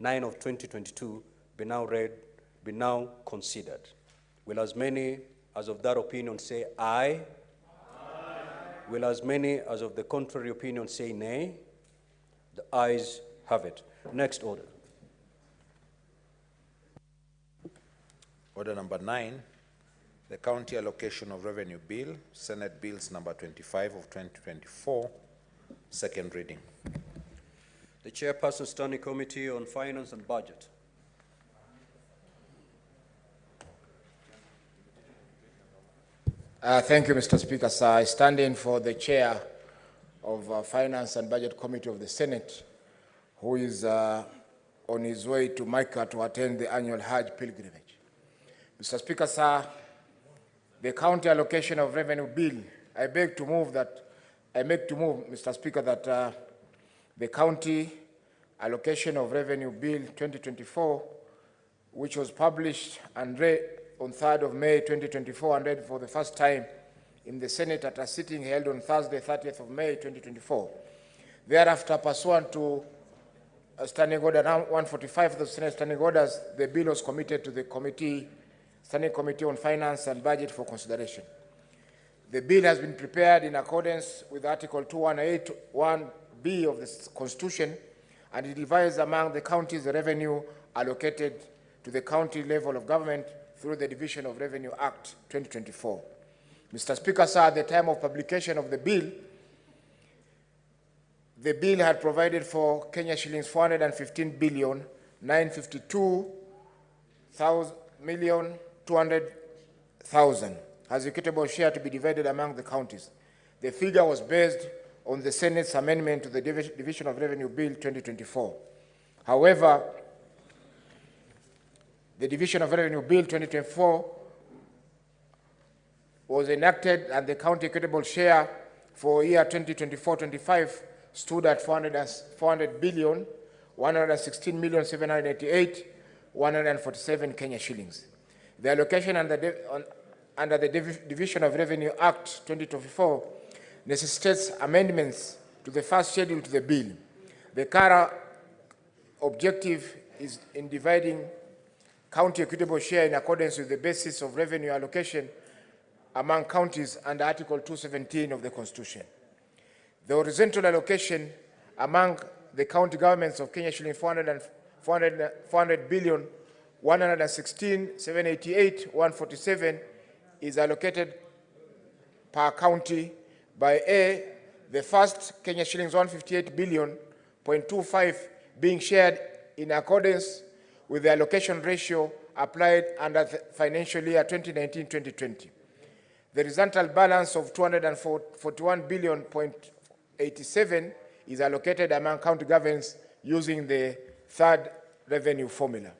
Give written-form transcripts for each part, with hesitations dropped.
9 of 2022 be now considered. Will as many as of that opinion say aye? Aye. Will as many as of the contrary opinion say nay? The ayes have it. Next order. Order number 9, the County Allocation of Revenue Bill, Senate Bills number 25 of 2024, second reading. The Chairperson, Standing Committee on Finance and Budget. Thank you, Mr. Speaker. Sir, I stand in for the Chair of Finance and Budget Committee of the Senate, who is on his way to Mecca to attend the annual Hajj pilgrimage. Mr. Speaker, sir, the County Allocation of Revenue Bill, I make to move, Mr. Speaker, that the County Allocation of Revenue Bill 2024, which was published and read on 3rd of May 2024 and read for the first time in the Senate at a sitting held on Thursday, 30th of May 2024. Thereafter, pursuant to Standing Order 145 of the Senate Standing Orders, the bill was committed to the Standing Committee on Finance and Budget for consideration. The bill has been prepared in accordance with Article 218(1)(b) of the Constitution, and it divides among the counties the revenue allocated to the county level of government through the Division of Revenue Act 2024. Mr. Speaker, sir, at the time of publication of the bill had provided for Kenya shillings 415,952,200,000 as equitable share to be divided among the counties. The figure was based on the Senate's amendment to the Division of Revenue Bill 2024. However, the Division of Revenue Bill 2024 was enacted, and the county equitable share for year 2024-25 stood at 400,116,788,147 Kenya shillings. The allocation under the Division of Revenue Act 2024 necessitates amendments to the first schedule to the bill. The CARA objective is in dividing county equitable share in accordance with the basis of revenue allocation among counties under Article 217 of the Constitution. The horizontal allocation among the county governments of Kenya shilling 400,116,788,147 is allocated per county by A, the first Kenya shillings 158 billion.25 being shared in accordance with the allocation ratio applied under the financial year 2019-2020. The resultant balance of 241 billion.87 is allocated among county governments using the third revenue formula.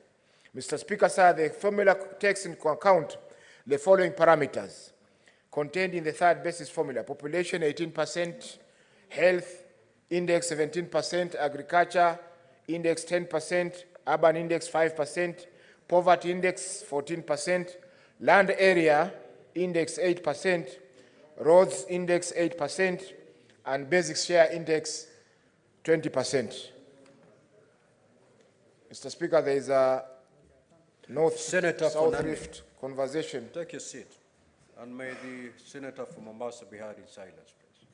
Mr. Speaker, sir, the formula takes into account the following parameters contained in the third basis formula: population 18%, health index 17%, agriculture index 10%, urban index 5%, poverty index 14%, land area index 8%, roads index 8%, and basic share index 20%. Mr. Speaker, there is a north-south rift conversation. Take your seat, and may the Senator from Mombasa be heard in silence, please.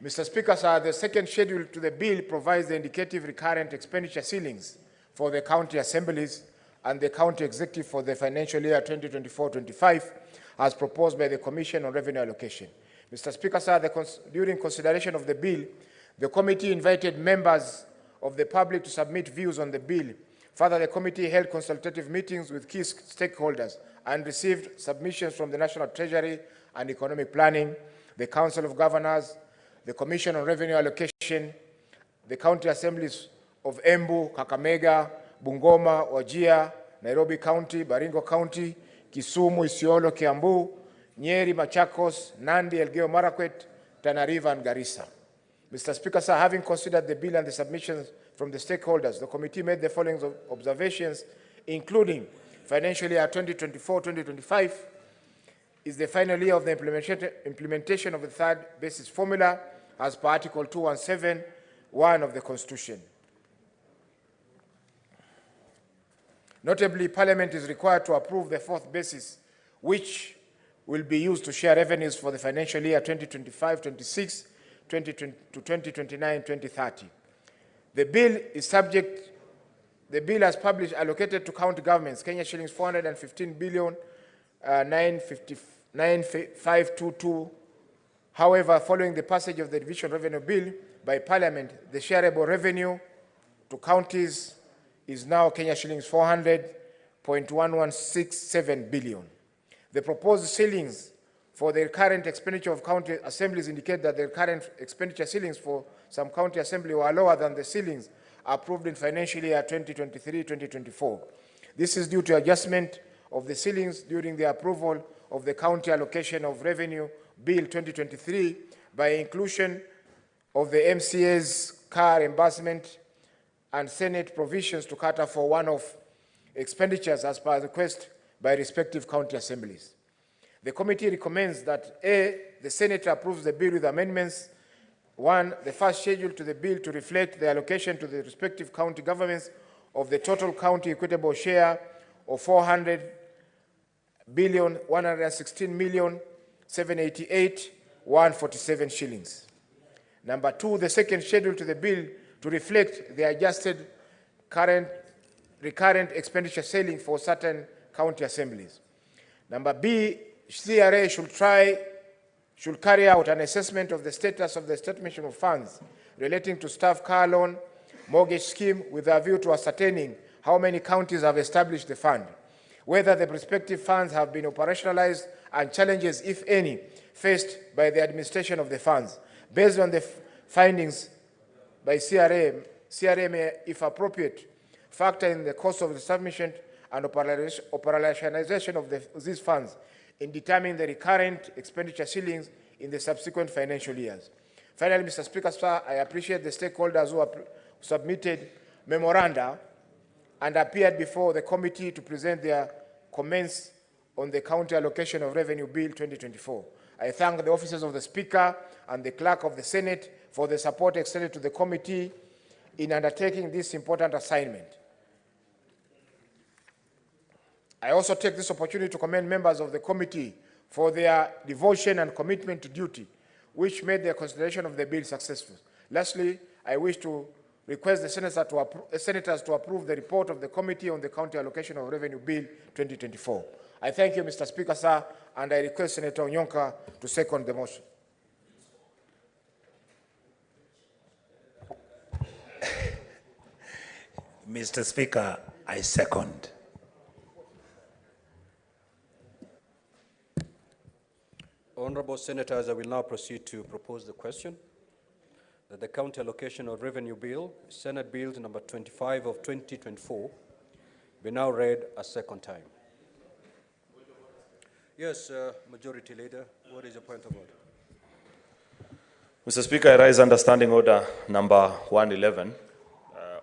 Mr. Speaker, sir, the second schedule to the bill provides the indicative recurrent expenditure ceilings for the county assemblies and the county executive for the financial year 2024-25, as proposed by the Commission on Revenue Allocation. Mr. Speaker, sir, during consideration of the bill, the committee invited members of the public to submit views on the bill. Further, the committee held consultative meetings with key stakeholders and received submissions from the National Treasury and Economic Planning, the Council of Governors, the Commission on Revenue Allocation, the county assemblies of Embu, Kakamega, Bungoma, Wajir, Nairobi County, Baringo County, Kisumu, Isiolo, Kiambu, Nyeri, Machakos, Nandi, Elgeyo Marakwet, Tana River, and Garissa. Mr. Speaker, sir, having considered the bill and the submissions from the stakeholders, the committee made the following observations, including financial year 2024-2025 is the final year of the implementation of the third basis formula as per Article 217(1) of the Constitution. Notably, Parliament is required to approve the fourth basis, which will be used to share revenues for the financial year 2025-26, 2029-2030. The bill is subject. The bill has published allocated to county governments Kenya shillings 415 billion 95522. However, following the passage of the Division Revenue Bill by Parliament, the shareable revenue to counties is now Kenya shillings 400.1167 billion. The proposed ceilings for the current expenditure of county assemblies indicate that the current expenditure ceilings for some county assembly were lower than the ceilings approved in financial year 2023-2024. This is due to adjustment of the ceilings during the approval of the County Allocation of Revenue Bill 2023 by inclusion of the MCA's CARA reimbursement and Senate provisions to cater for one-off expenditures as per request by respective county assemblies. The committee recommends that A, the Senate approves the bill with amendments. 1, the first schedule to the bill to reflect the allocation to the respective county governments of the total county equitable share of 400,116,788,147 shillings. Number 2, the second schedule to the bill to reflect the adjusted recurrent expenditure ceiling for certain county assemblies. Number B, CRA should carry out an assessment of the status of the establishment of funds relating to staff car loan mortgage scheme with a view to ascertaining how many counties have established the fund, whether the respective funds have been operationalized, and challenges, if any, faced by the administration of the funds. Based on the findings by CRA may, if appropriate, factor in the cost of the establishment and operationalization of these funds in determining the recurrent expenditure ceilings in the subsequent financial years. Finally, Mr. Speaker, sir, I appreciate the stakeholders who submitted memoranda and appeared before the committee to present their comments on the County Allocation of Revenue Bill 2024. I thank the officers of the Speaker and the Clerk of the Senate for the support extended to the committee in undertaking this important assignment. I also take this opportunity to commend members of the committee for their devotion and commitment to duty, which made the consideration of the bill successful. Lastly, I wish to request the senators to approve the report of the Committee on the County Allocation of Revenue Bill 2024. I thank you, Mr. Speaker, sir, and I request Senator Onyonka to second the motion. Mr. Speaker, I second. Honorable Senators, I will now proceed to propose the question that the County Allocation of Revenue Bill, Senate Bill number 25 of 2024, be now read a second time. Yes, Majority Leader, what is your point of order? Mr. Speaker, I rise under Standing Order number 111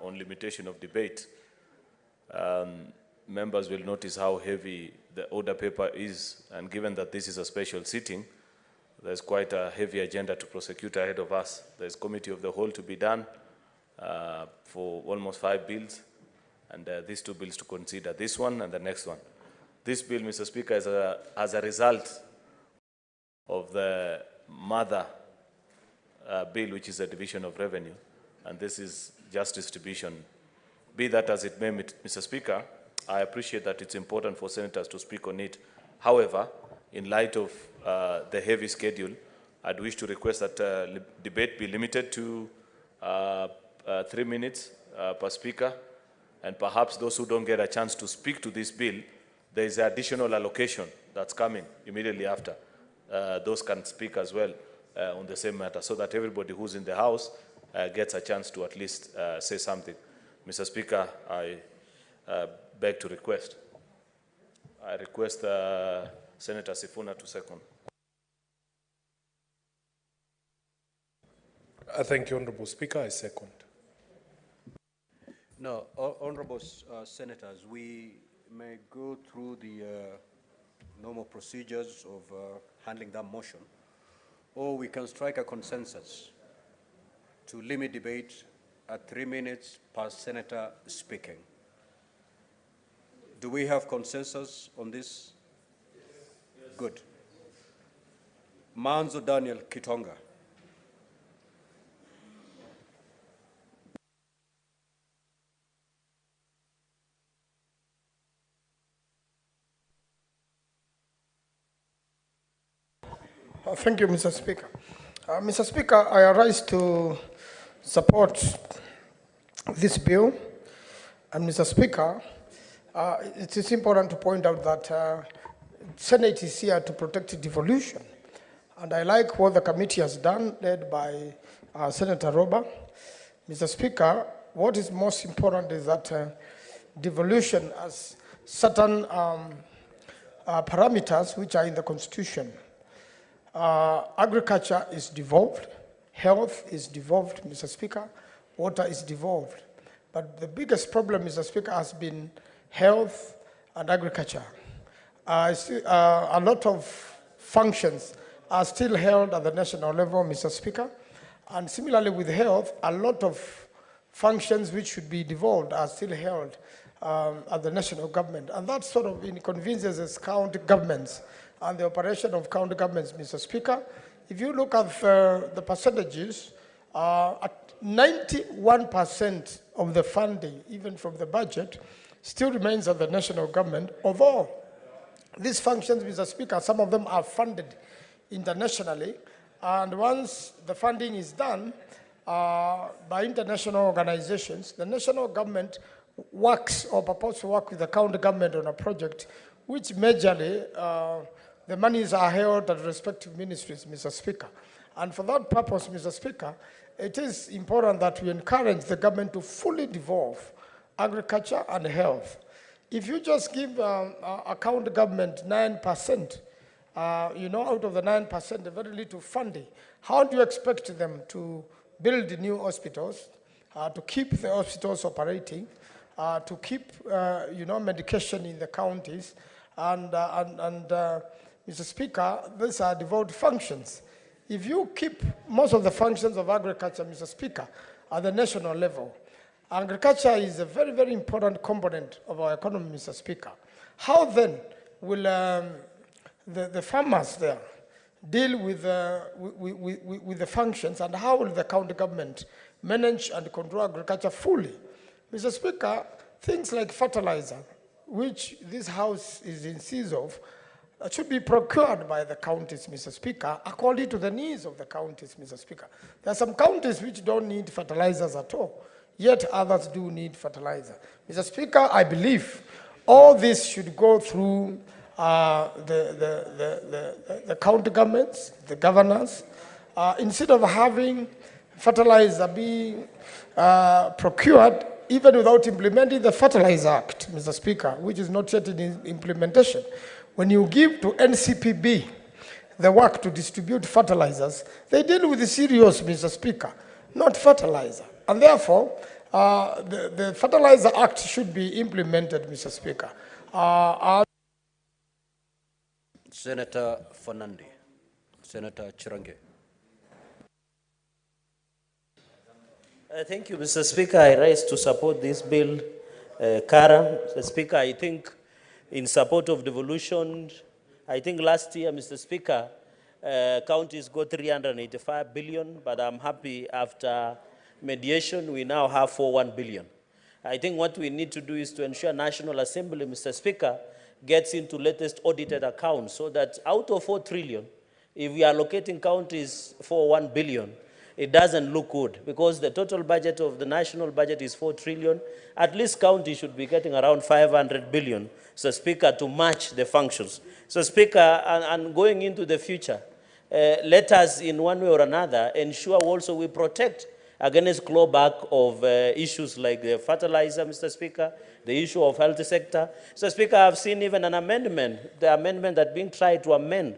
on limitation of debate. Members will notice how heavy the order paper is, and given that this is a special sitting, there's quite a heavy agenda to prosecute ahead of us. There's committee of the whole to be done for almost 5 bills, and these 2 bills to consider, this one and the next one. This bill, Mr. Speaker, is as a result of the mother bill, which is a division of revenue, and this is just distribution. Be that as it may, Mr. Speaker, I appreciate that it's important for senators to speak on it. However, in light of the heavy schedule, I'd wish to request that debate be limited to 3 minutes per speaker, and perhaps those who don't get a chance to speak to this bill, there is additional allocation that's coming immediately after. Those can speak as well on the same matter, so that everybody who's in the House gets a chance to at least say something. Mr. Speaker, I beg to request. I request Senator Sifuna to second. Thank you, Honorable Speaker. I second. No, Honorable Senators, we may go through the normal procedures of handling that motion, or we can strike a consensus to limit debate at 3 minutes per senator speaking. Do we have consensus on this? Good. Manzo Daniel Kitonga. Thank you, Mr. Speaker. Mr. Speaker, I arise to support this bill. And Mr. Speaker, it is important to point out that Senate is here to protect devolution. And I like what the committee has done, led by Senator Roba. Mr. Speaker, what is most important is that devolution has certain parameters which are in the Constitution. Agriculture is devolved, health is devolved, Mr. Speaker, water is devolved. But the biggest problem, Mr. Speaker, has been health and agriculture. A lot of functions are still held at the national level, Mr. Speaker. And similarly with health, a lot of functions which should be devolved are still held at the national government. And that sort of inconveniences county governments and the operation of county governments, Mr. Speaker. If you look at the percentages, at 91% of the funding, even from the budget, still remains at the national government, although these functions, Mr. Speaker, some of them are funded internationally, and once the funding is done by international organizations, the national government works or proposes to work with the county government on a project which majorly the monies are held at respective ministries, Mr. Speaker. And for that purpose, Mr. Speaker, it is important that we encourage the government to fully devolve agriculture and health. If you just give a county government 9%, out of the 9%, very little funding, how do you expect them to build new hospitals, to keep the hospitals operating, to keep, medication in the counties, and Mr. Speaker, these are devolved functions. If you keep most of the functions of agriculture, Mr. Speaker, at the national level, agriculture is a very, very important component of our economy, Mr. Speaker. How then will the farmers there deal with the functions, and how will the county government manage and control agriculture fully? Mr. Speaker, things like fertilizer, which this House is in seas of, should be procured by the counties, Mr. Speaker, according to the needs of the counties, Mr. Speaker. There are some counties which don't need fertilizers at all, yet others do need fertilizer. Mr. Speaker, I believe all this should go through the county governments, the governors, instead of having fertilizer being procured even without implementing the Fertilizer Act, Mr. Speaker, which is not yet in implementation. When you give to NCPB the work to distribute fertilizers, they deal with the cereals, Mr. Speaker, not fertilizer. And therefore, the Fertilizer Act should be implemented, Mr. Speaker. Senator Fernandi. Senator Chirange. Thank you, Mr. Speaker. I rise to support this bill, CARA. Mr. Speaker, I think in support of devolution, I think last year, Mr. Speaker, counties got 385 billion, but I'm happy after mediation, we now have 41 billion. I think what we need to do is to ensure National Assembly, Mr. Speaker, gets into latest audited accounts so that out of 4 trillion, if we are allocating counties for 1 billion, it doesn't look good because the total budget of the national budget is 4 trillion. At least counties should be getting around 500 billion, so Speaker, to match the functions. So Speaker, and going into the future, let us in one way or another ensure also we protect against clawback of issues like the fertilizer, Mr. Speaker, the issue of health sector. So Speaker, I've seen even an amendment, the amendment that being tried to amend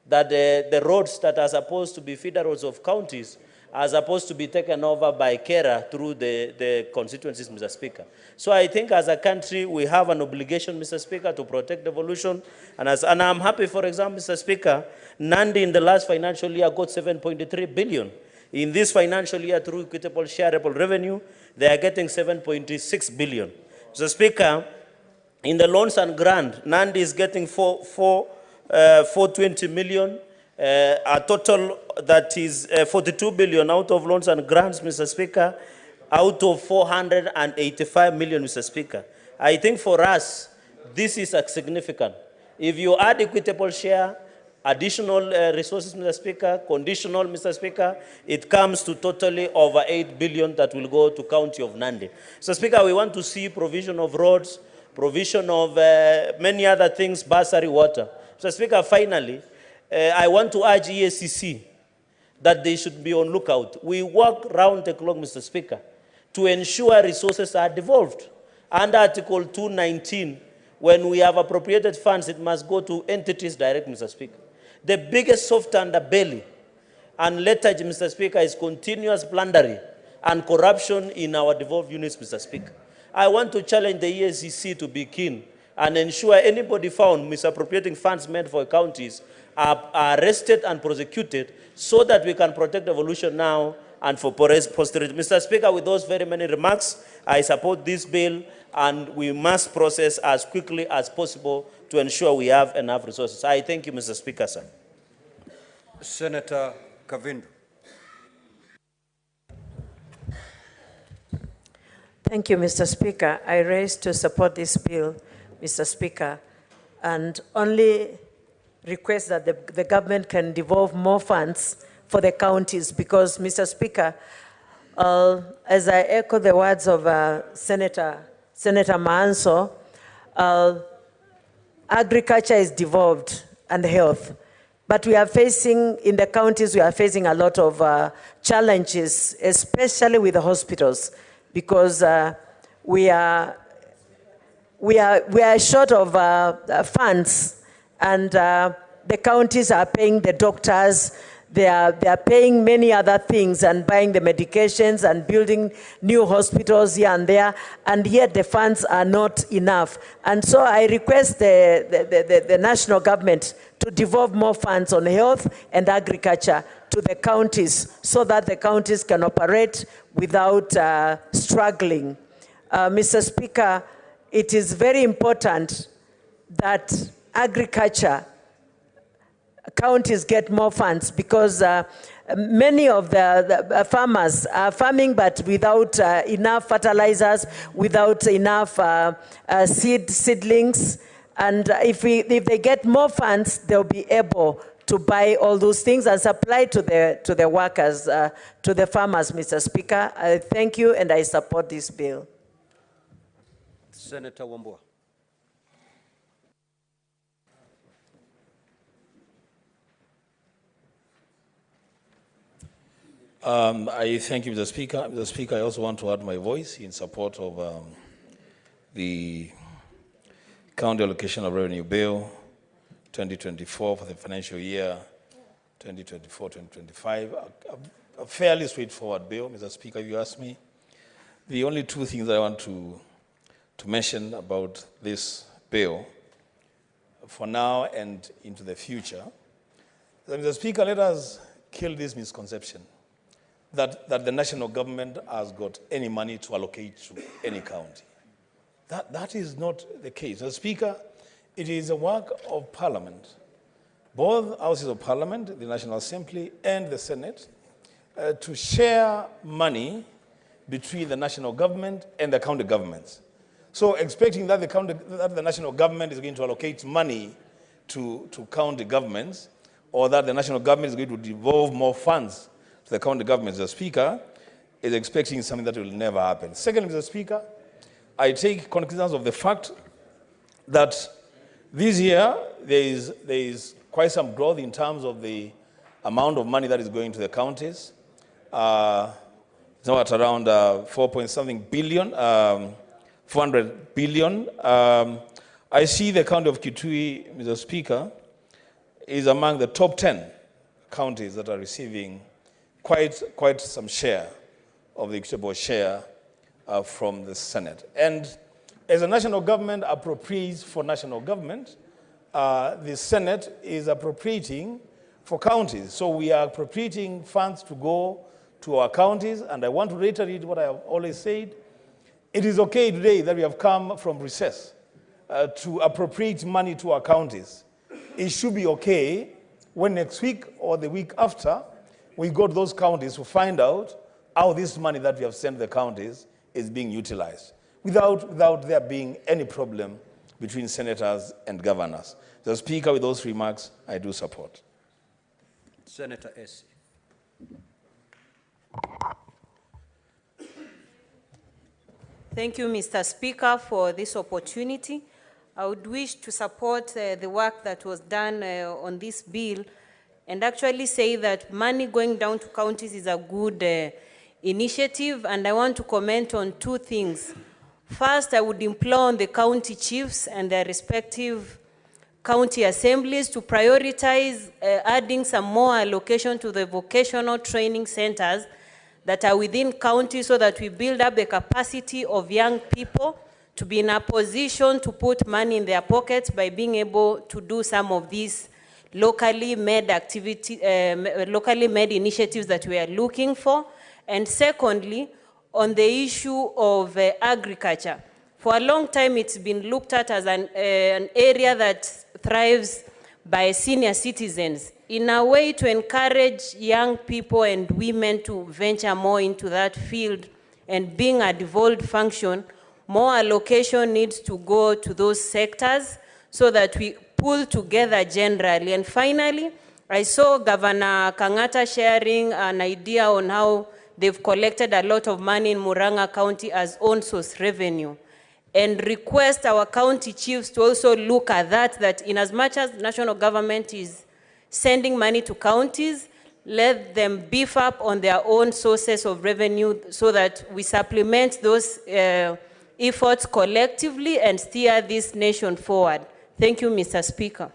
that the roads that are supposed to be feeder roads of counties are supposed to be taken over by CARA through the constituencies, Mr. Speaker. So I think as a country, we have an obligation, Mr. Speaker, to protect devolution. And I'm happy, for example, Mr. Speaker, Nandi in the last financial year got 7.3 billion. In this financial year, through equitable shareable revenue, they are getting 7.6 billion. Mr. Speaker, In the loans and grant, Nandi is getting 420 million, a total that is 42 billion out of loans and grants, Mr. Speaker, out of 485 million, Mr. Speaker. I think for us, this is significant. If you add equitable share, additional resources, Mr. Speaker, conditional, Mr. Speaker, it comes to totally over 8 billion that will go to County of Nandi. Mr. Speaker, we want to see provision of roads, provision of many other things, bursary, water. Mr. Speaker, finally, I want to urge EACC that they should be on lookout. We work round the clock, Mr. Speaker, to ensure resources are devolved. Under Article 219, when we have appropriated funds, it must go to entities direct, Mr. Speaker. The biggest soft underbelly and lethargy, Mr. Speaker, is continuous plundering and corruption in our devolved units, Mr. Speaker. I want to challenge the EACC to be keen and ensure anybody found misappropriating funds meant for counties are arrested and prosecuted so that we can protect devolution now and for posterity. Mr. Speaker, with those very many remarks, I support this bill, and we must process as quickly as possible to ensure we have enough resources. I thank you, Mr. Speaker, sir. Senator Kavindu. Thank you, Mr. Speaker. I raise to support this bill, Mr. Speaker, and only request that the government can devolve more funds for the counties because, Mr. Speaker, as I echo the words of Senator Maanso, agriculture is devolved and health. But we are facing, in the counties, we are facing a lot of challenges, especially with the hospitals, because we are short of funds, and the counties are paying the doctors. They are paying many other things and buying the medications and building new hospitals here and there, and yet the funds are not enough. And so I request the national government to devolve more funds on health and agriculture to the counties so that the counties can operate without struggling. Mr. Speaker, it is very important that agriculture counties get more funds because many of the farmers are farming but without enough fertilizers, without enough seedlings, and if they get more funds, they'll be able to buy all those things and supply to the workers, to the farmers, Mr. Speaker. I thank you and I support this bill. Senator Wambua. I thank you, Mr. Speaker. Mr. Speaker, I also want to add my voice in support of the County Allocation of Revenue Bill 2024 for the financial year 2024-2025. A fairly straightforward bill, Mr. Speaker, if you ask me. The only two things I want to mention about this bill for now and into the future, Mr. Speaker, let us kill this misconception that the national government has got any money to allocate to any county. That is not the case. Mr. Speaker, it is a work of Parliament, both houses of Parliament, the National Assembly and the Senate, to share money between the national government and the county governments. So expecting that the national government is going to allocate money to county governments, or that the national government is going to devolve more funds to the county government, Mr. Speaker, is expecting something that will never happen. Secondly, Mr. Speaker, I take cognizance of the fact that this year there is quite some growth in terms of the amount of money that is going to the counties. It's now at around 4.something billion, 400 billion. I see the county of Kitui, Mr. Speaker, is among the top 10 counties that are receiving quite some share of the equitable share from the Senate. And as a national government appropriates for national government, the Senate is appropriating for counties. So we are appropriating funds to go to our counties, and I want to reiterate what I have always said. It is okay today that we have come from recess to appropriate money to our counties, it should be okay when next week or the week after we go to those counties to find out how this money that we have sent to the counties is being utilized without there being any problem between senators and governors. The Speaker, with those remarks, I do support. Senator Essie. Thank you, Mr. Speaker, for this opportunity. I would wish to support the work that was done on this bill and actually say that money going down to counties is a good initiative, and I want to comment on two things. First, I would implore on the county chiefs and their respective county assemblies to prioritize adding some more allocation to the vocational training centers that are within counties so that we build up the capacity of young people to be in a position to put money in their pockets by being able to do some of these locally made initiatives that we are looking for. And secondly, on the issue of agriculture. For a long time, it's been looked at as an area that thrives by senior citizens, in a way to encourage young people and women to venture more into that field. And being a devolved function, more allocation needs to go to those sectors so that we pull together generally. And finally, I saw Governor Kangata sharing an idea on how they've collected a lot of money in Murang'a County as own source revenue, and request our county chiefs to also look at that in as much as national government is sending money to counties, let them beef up on their own sources of revenue so that we supplement those efforts collectively and steer this nation forward. Thank you, Mr. Speaker.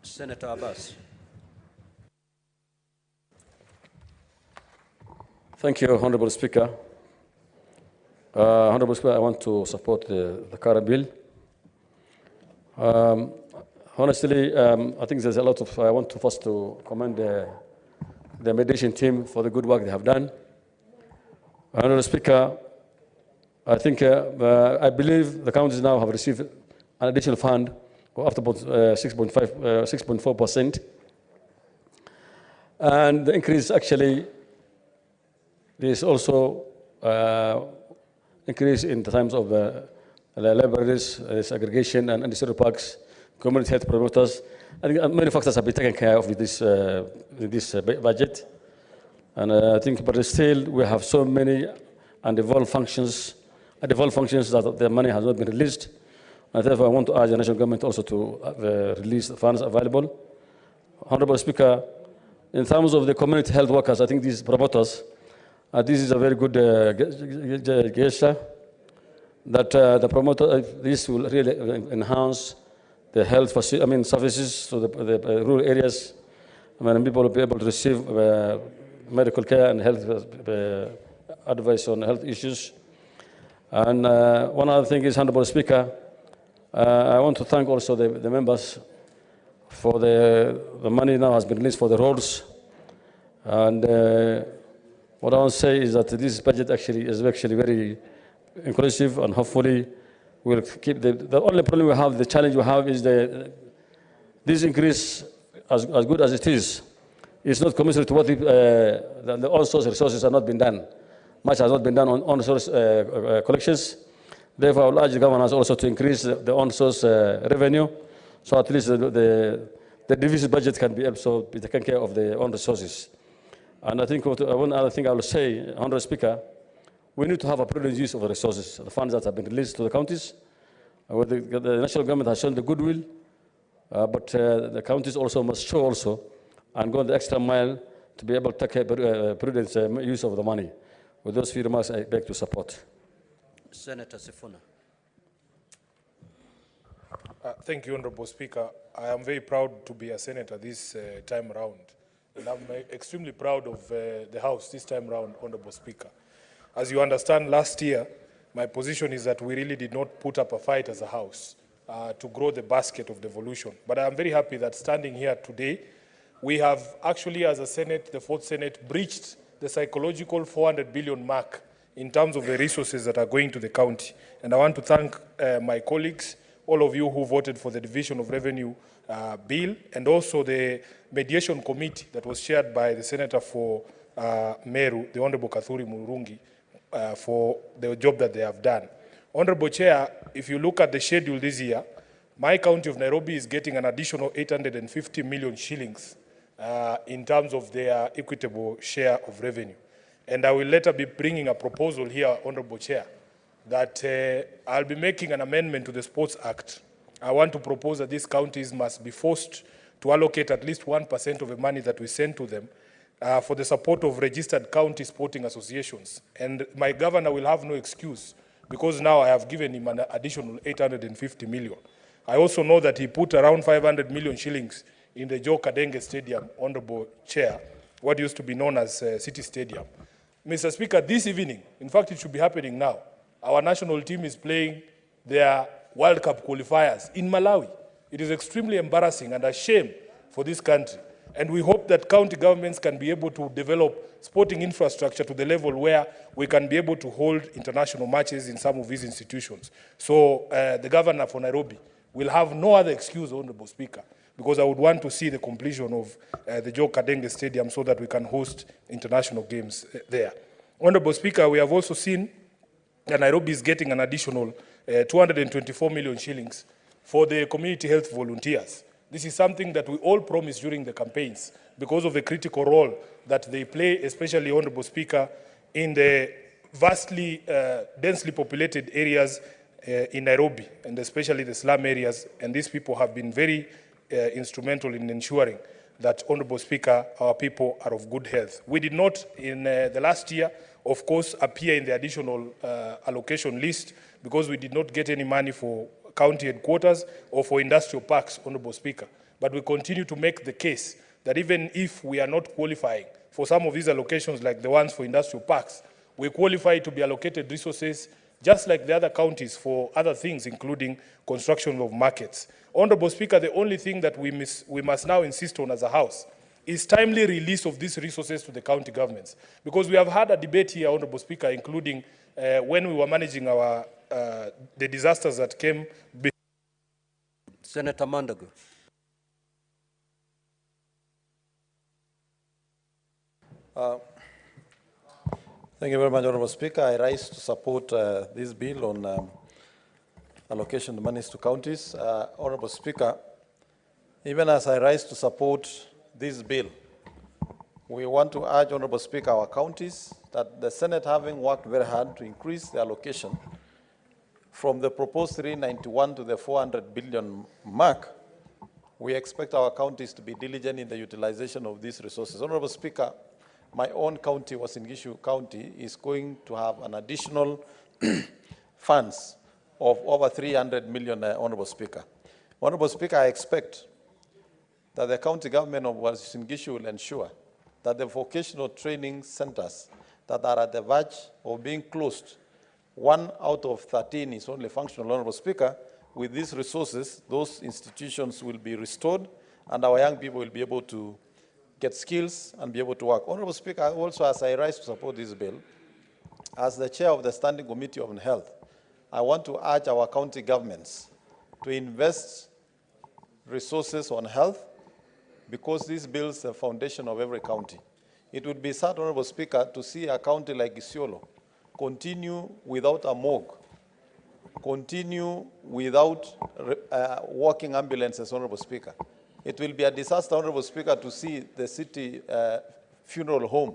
Senator Abbas. Thank you, Honorable Speaker. Honorable Speaker, I want to support the CARA bill. Honestly, I think there's a lot of, I want to first to commend the mediation team for the good work they have done. Honorable Speaker, I think, I believe the counties now have received an additional fund of up to about 6.4%. And the increase actually, there's also increase in terms of the libraries, segregation, and industrial parks, community health promoters. I think many factors have been taken care of with this budget. And I think, but still, we have so many undevolved functions that the money has not been released. And therefore, I want to urge the national government also to release the funds available. Honorable Speaker, in terms of the community health workers, I think these promoters, this is a very good gesture that the promoter, this will really enhance the health services to the rural areas. People will be able to receive medical care and health advice on health issues. And one other thing is, Honorable Speaker, I want to thank also the members for the money now has been released for the roads. And what I want to say is that this budget actually is very inclusive, and hopefully we'll keep the only problem we have, the challenge we have is this increase, as good as it is not commensurate to what the on-source resources have not been done. Much has not been done on on-source collections. Therefore, I will urge the governors also to increase the on-source revenue, so at least the deficit budget can be also be taken care of the own resources. And I think one other thing I will say, Honorable Speaker, we need to have a prudent use of the resources, the funds that have been released to the counties. The national government has shown the goodwill, but the counties also must show also and go the extra mile to be able to take a prudent use of the money. With those few remarks, I beg to support. Senator Sifuna. Thank you, Honorable Speaker. I am very proud to be a senator this time around. And I'm extremely proud of the House this time around, Honorable Speaker. As you understand, last year, my position is that we really did not put up a fight as a House to grow the basket of devolution. But I am very happy that standing here today, we have actually, as a Senate, the Fourth Senate, breached the psychological 400 billion mark in terms of the resources that are going to the county. And I want to thank my colleagues, all of you who voted for the Division of Revenue bill, and also the mediation committee that was chaired by the Senator for Meru, the Honorable Kathuri Murungi, for the job that they have done. Honorable Chair, if you look at the schedule this year, my county of Nairobi is getting an additional 850 million shillings in terms of their equitable share of revenue. And I will later be bringing a proposal here, Honorable Chair, that I'll be making an amendment to the Sports Act. I want to propose that these counties must be forced to allocate at least 1% of the money that we send to them for the support of registered county sporting associations. And my governor will have no excuse, because now I have given him an additional 850 million. I also know that he put around 500 million shillings in the Joe Kadenge Stadium, Honorable Chair, what used to be known as City Stadium. Mr. Speaker, this evening, in fact it should be happening now, our national team is playing their World Cup qualifiers in Malawi. It is extremely embarrassing and a shame for this country. And we hope that county governments can be able to develop sporting infrastructure to the level where we can be able to hold international matches in some of these institutions. So the governor for Nairobi will have no other excuse, Honorable Speaker, because I would want to see the completion of the Joe Kadenge Stadium so that we can host international games there. Honorable Speaker, we have also seen that Nairobi is getting an additional 224 million shillings for the community health volunteers. This is something that we all promised during the campaigns because of the critical role that they play, especially, Honorable Speaker, in the vastly, densely populated areas in Nairobi, and especially the slum areas. And these people have been very instrumental in ensuring that, Honorable Speaker, our people are of good health. We did not, in the last year, of course, appear in the additional allocation list because we did not get any money for county headquarters or for industrial parks, Honorable Speaker. But we continue to make the case that even if we are not qualifying for some of these allocations like the ones for industrial parks, we qualify to be allocated resources just like the other counties for other things, including construction of markets. Honorable Speaker, the only thing that we must now insist on as a House is timely release of these resources to the county governments. Because we have had a debate here, Honorable Speaker, including when we were managing our the disasters that came. Senator Mandago. Thank you very much, Honorable Speaker. I rise to support this bill on allocation of monies to counties. Honorable Speaker, even as I rise to support this bill, we want to urge, Honorable Speaker, our counties that the Senate, having worked very hard to increase the allocation from the proposed 391 to the 400 billion mark, we expect our counties to be diligent in the utilization of these resources. Honorable Speaker, my own county, Uasin Gishu County, is going to have an additional funds of over 300 million, Honorable Speaker. Honorable Speaker, I expect that the county government of Uasin Gishu will ensure that the vocational training centers that are at the verge of being closed, 1 out of 13 is only functional, Honorable Speaker. With these resources, those institutions will be restored and our young people will be able to get skills and be able to work. Honorable Speaker, also as I rise to support this bill, as the chair of the Standing Committee on Health, I want to urge our county governments to invest resources on health because this builds the foundation of every county. It would be sad, Honorable Speaker, to see a county like Isiolo continue without a morgue, continue without walking ambulances, Honorable Speaker. It will be a disaster, Honorable Speaker, to see the city funeral home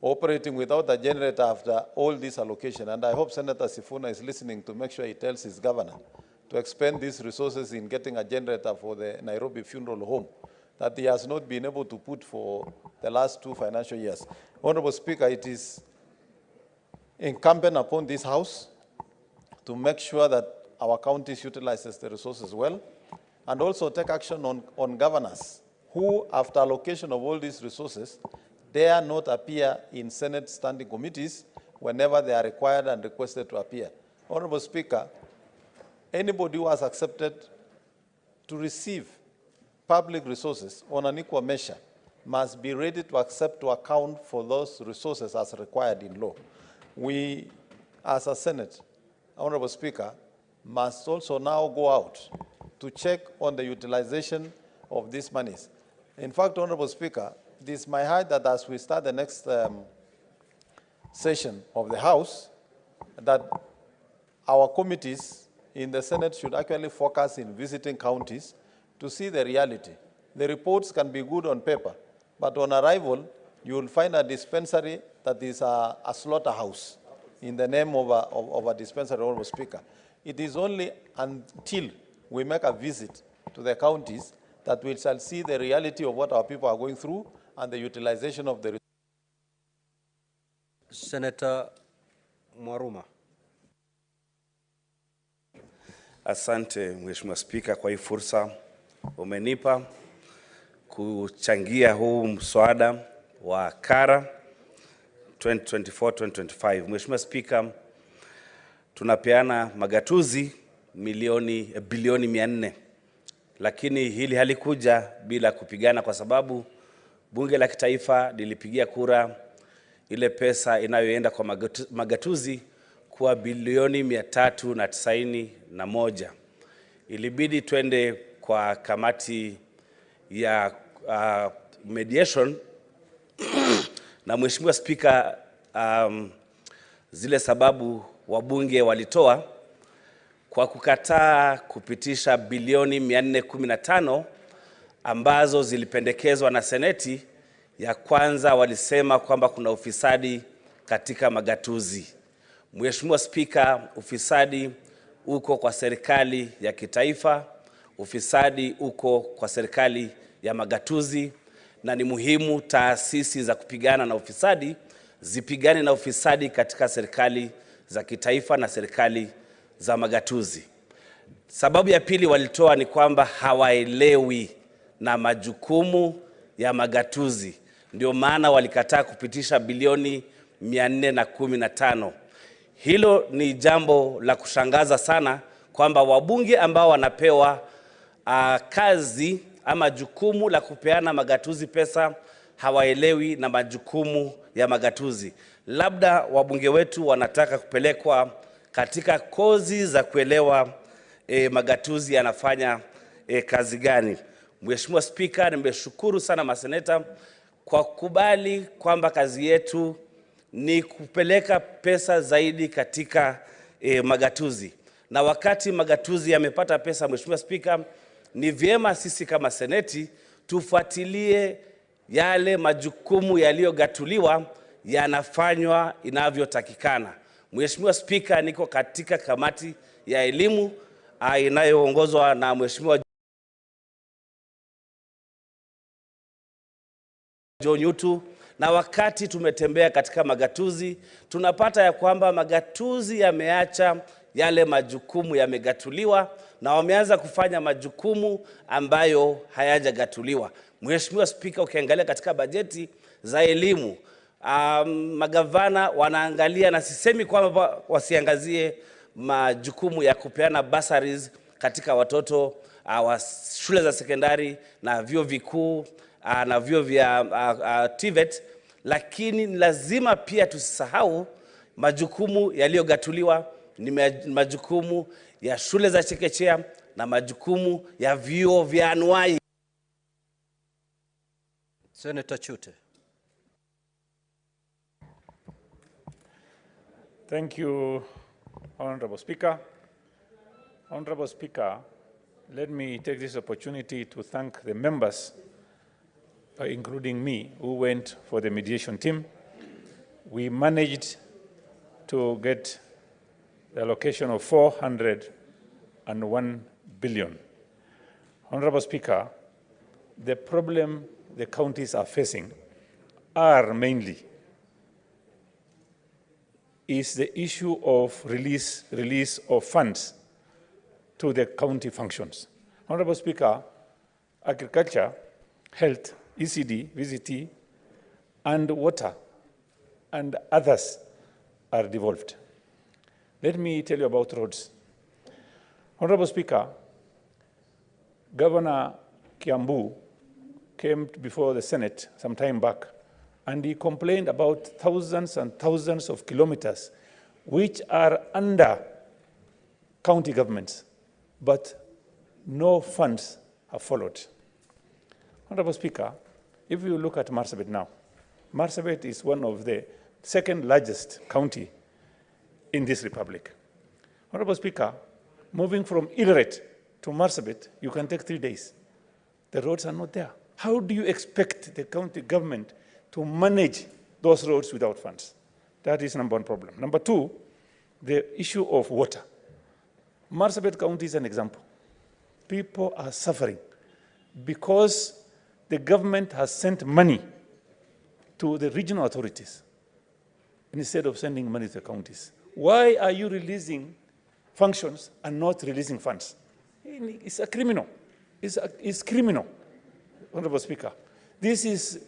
operating without a generator after all this allocation. And I hope Senator Sifuna is listening to make sure he tells his governor to expend these resources in getting a generator for the Nairobi funeral home that he has not been able to put for the last 2 financial years. Honorable Speaker, it is incumbent upon this House to make sure that our counties utilizes the resources well, and also take action on governors who, after allocation of all these resources, dare not appear in Senate standing committees whenever they are required and requested to appear. Honorable Speaker, anybody who has accepted to receive public resources on an equal measure must be ready to accept to account for those resources as required in law. We, as a Senate, Honorable Speaker, must also now go out to check on the utilization of these monies. In fact, Honorable Speaker, it is my heart that as we start the next session of the House, that our committees in the Senate should actually focus in visiting counties to see the reality. The reports can be good on paper, but on arrival, you will find a dispensary that is a slaughterhouse in the name of a dispensary, Honorable Speaker. It is only until we make a visit to the counties that we shall see the reality of what our people are going through and the utilization of the resources. Senator Mwaruma. Asante Mheshimiwa Spika kwa hii fursa umenipa kuchangia huu mswada wa CARA 2024-2025. Mheshimiwa Spika, tunapeana magatuzi bilioni 400, lakini hili halikuja bila kupigana, kwa sababu bunge la kitaifa lilipigia kura ile pesa inayoenda kwa magatuzi kwa bilioni 391. Ilibidi twende kwa kamati ya mediation na Mheshimiwa Spika, zile sababu wabunge walitoa kwa kukataa kupitisha bilioni 415 ambazo zilipendekezwa na Seneti. Ya kwanza, walisema kwamba kuna ufisadi katika magatuzi. Mheshimiwa Spika, ufisadi uko kwa serikali ya kitaifa, ufisadi uko kwa serikali ya magatuzi, na ni muhimu taasisi za kupigana na ufisadi zipigane na ufisadi katika serikali za kitaifa na serikali za magatuzi. Sababu ya pili walitoa ni kwamba hawaelewi na majukumu ya magatuzi. Ndio maana walikataa kupitisha bilioni 415. Hilo ni jambo la kushangaza sana kwamba wabunge ambao wanapewa kazi ama jukumu la kupeana magatuzi pesa hawaelewi na majukumu ya magatuzi. Labda wabunge wetu wanataka kupelekwa katika kozi za kuelewa magatuzi yanafanya kazi gani. Mheshimiwa Spika, nimeshukuru sana maseneta kwa kubali kwamba kazi yetu ni kupeleka pesa zaidi katika magatuzi. Na wakati magatuzi yamepata pesa, Mheshimiwa Spika, ni vyema sisi kama seneti tufuatilie yale majukumu yaliyogatuliwa yanafanywa inavyotakikana. Mheshimiwa Spika, niko katika kamati ya elimu inayoongozwa na Mheshimiwa John Yutu, na wakati tumetembea katika magatuzi tunapata ya kwamba magatuzi yameacha yale majukumu yamegatuliwa na wameanza kufanya majukumu ambayo hayajagatuliwa. Mheshimiwa Spika, ukiangalia katika bajeti za elimu, magavana wanaangalia, na sisemi kwamba wasiangazie majukumu ya kupeana bursaries katika watoto wa shule za sekondari na vyuo vikuu na vyuo vya TVET, lakini lazima pia tusisahau majukumu yaliyogatuliwa ni majukumu ya shule za chekechea na majukumu ya vyuo vya anuai. Senator Chute. Thank you, Honorable Speaker. Honorable Speaker, let me take this opportunity to thank the members, including me, who went for the mediation team. We managed to get the allocation of 401 billion. Honorable Speaker, the problem the counties are facing are mainly is the issue of release of funds to the county functions. Honorable Speaker, agriculture, health, ECD, VCT, and water, and others are devolved. Let me tell you about roads. Honorable Speaker, Governor Kiambu came before the Senate some time back, and he complained about thousands and thousands of kilometers which are under county governments, but no funds have followed. Honorable Speaker, if you look at Marsabit now, Marsabit is one of the second largest county in this republic. Honorable Speaker, moving from Ileret to Marsabit, you can take 3 days. The roads are not there. How do you expect the county government to manage those roads without funds? That is number one problem. Number two, the issue of water. Marsabit County is an example. People are suffering because the government has sent money to the regional authorities instead of sending money to the counties. Why are you releasing functions and not releasing funds? It's a criminal. It's criminal, Honorable Speaker. This is,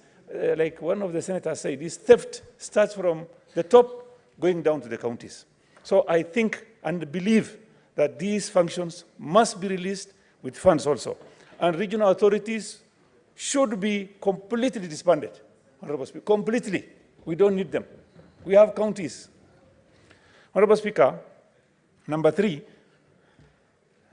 like one of the senators said, this theft starts from the top going down to the counties. So I think and believe that these functions must be released with funds also. And regional authorities should be completely disbanded, Honorable Speaker, completely. We don't need them. We have counties. Honorable Speaker, number three,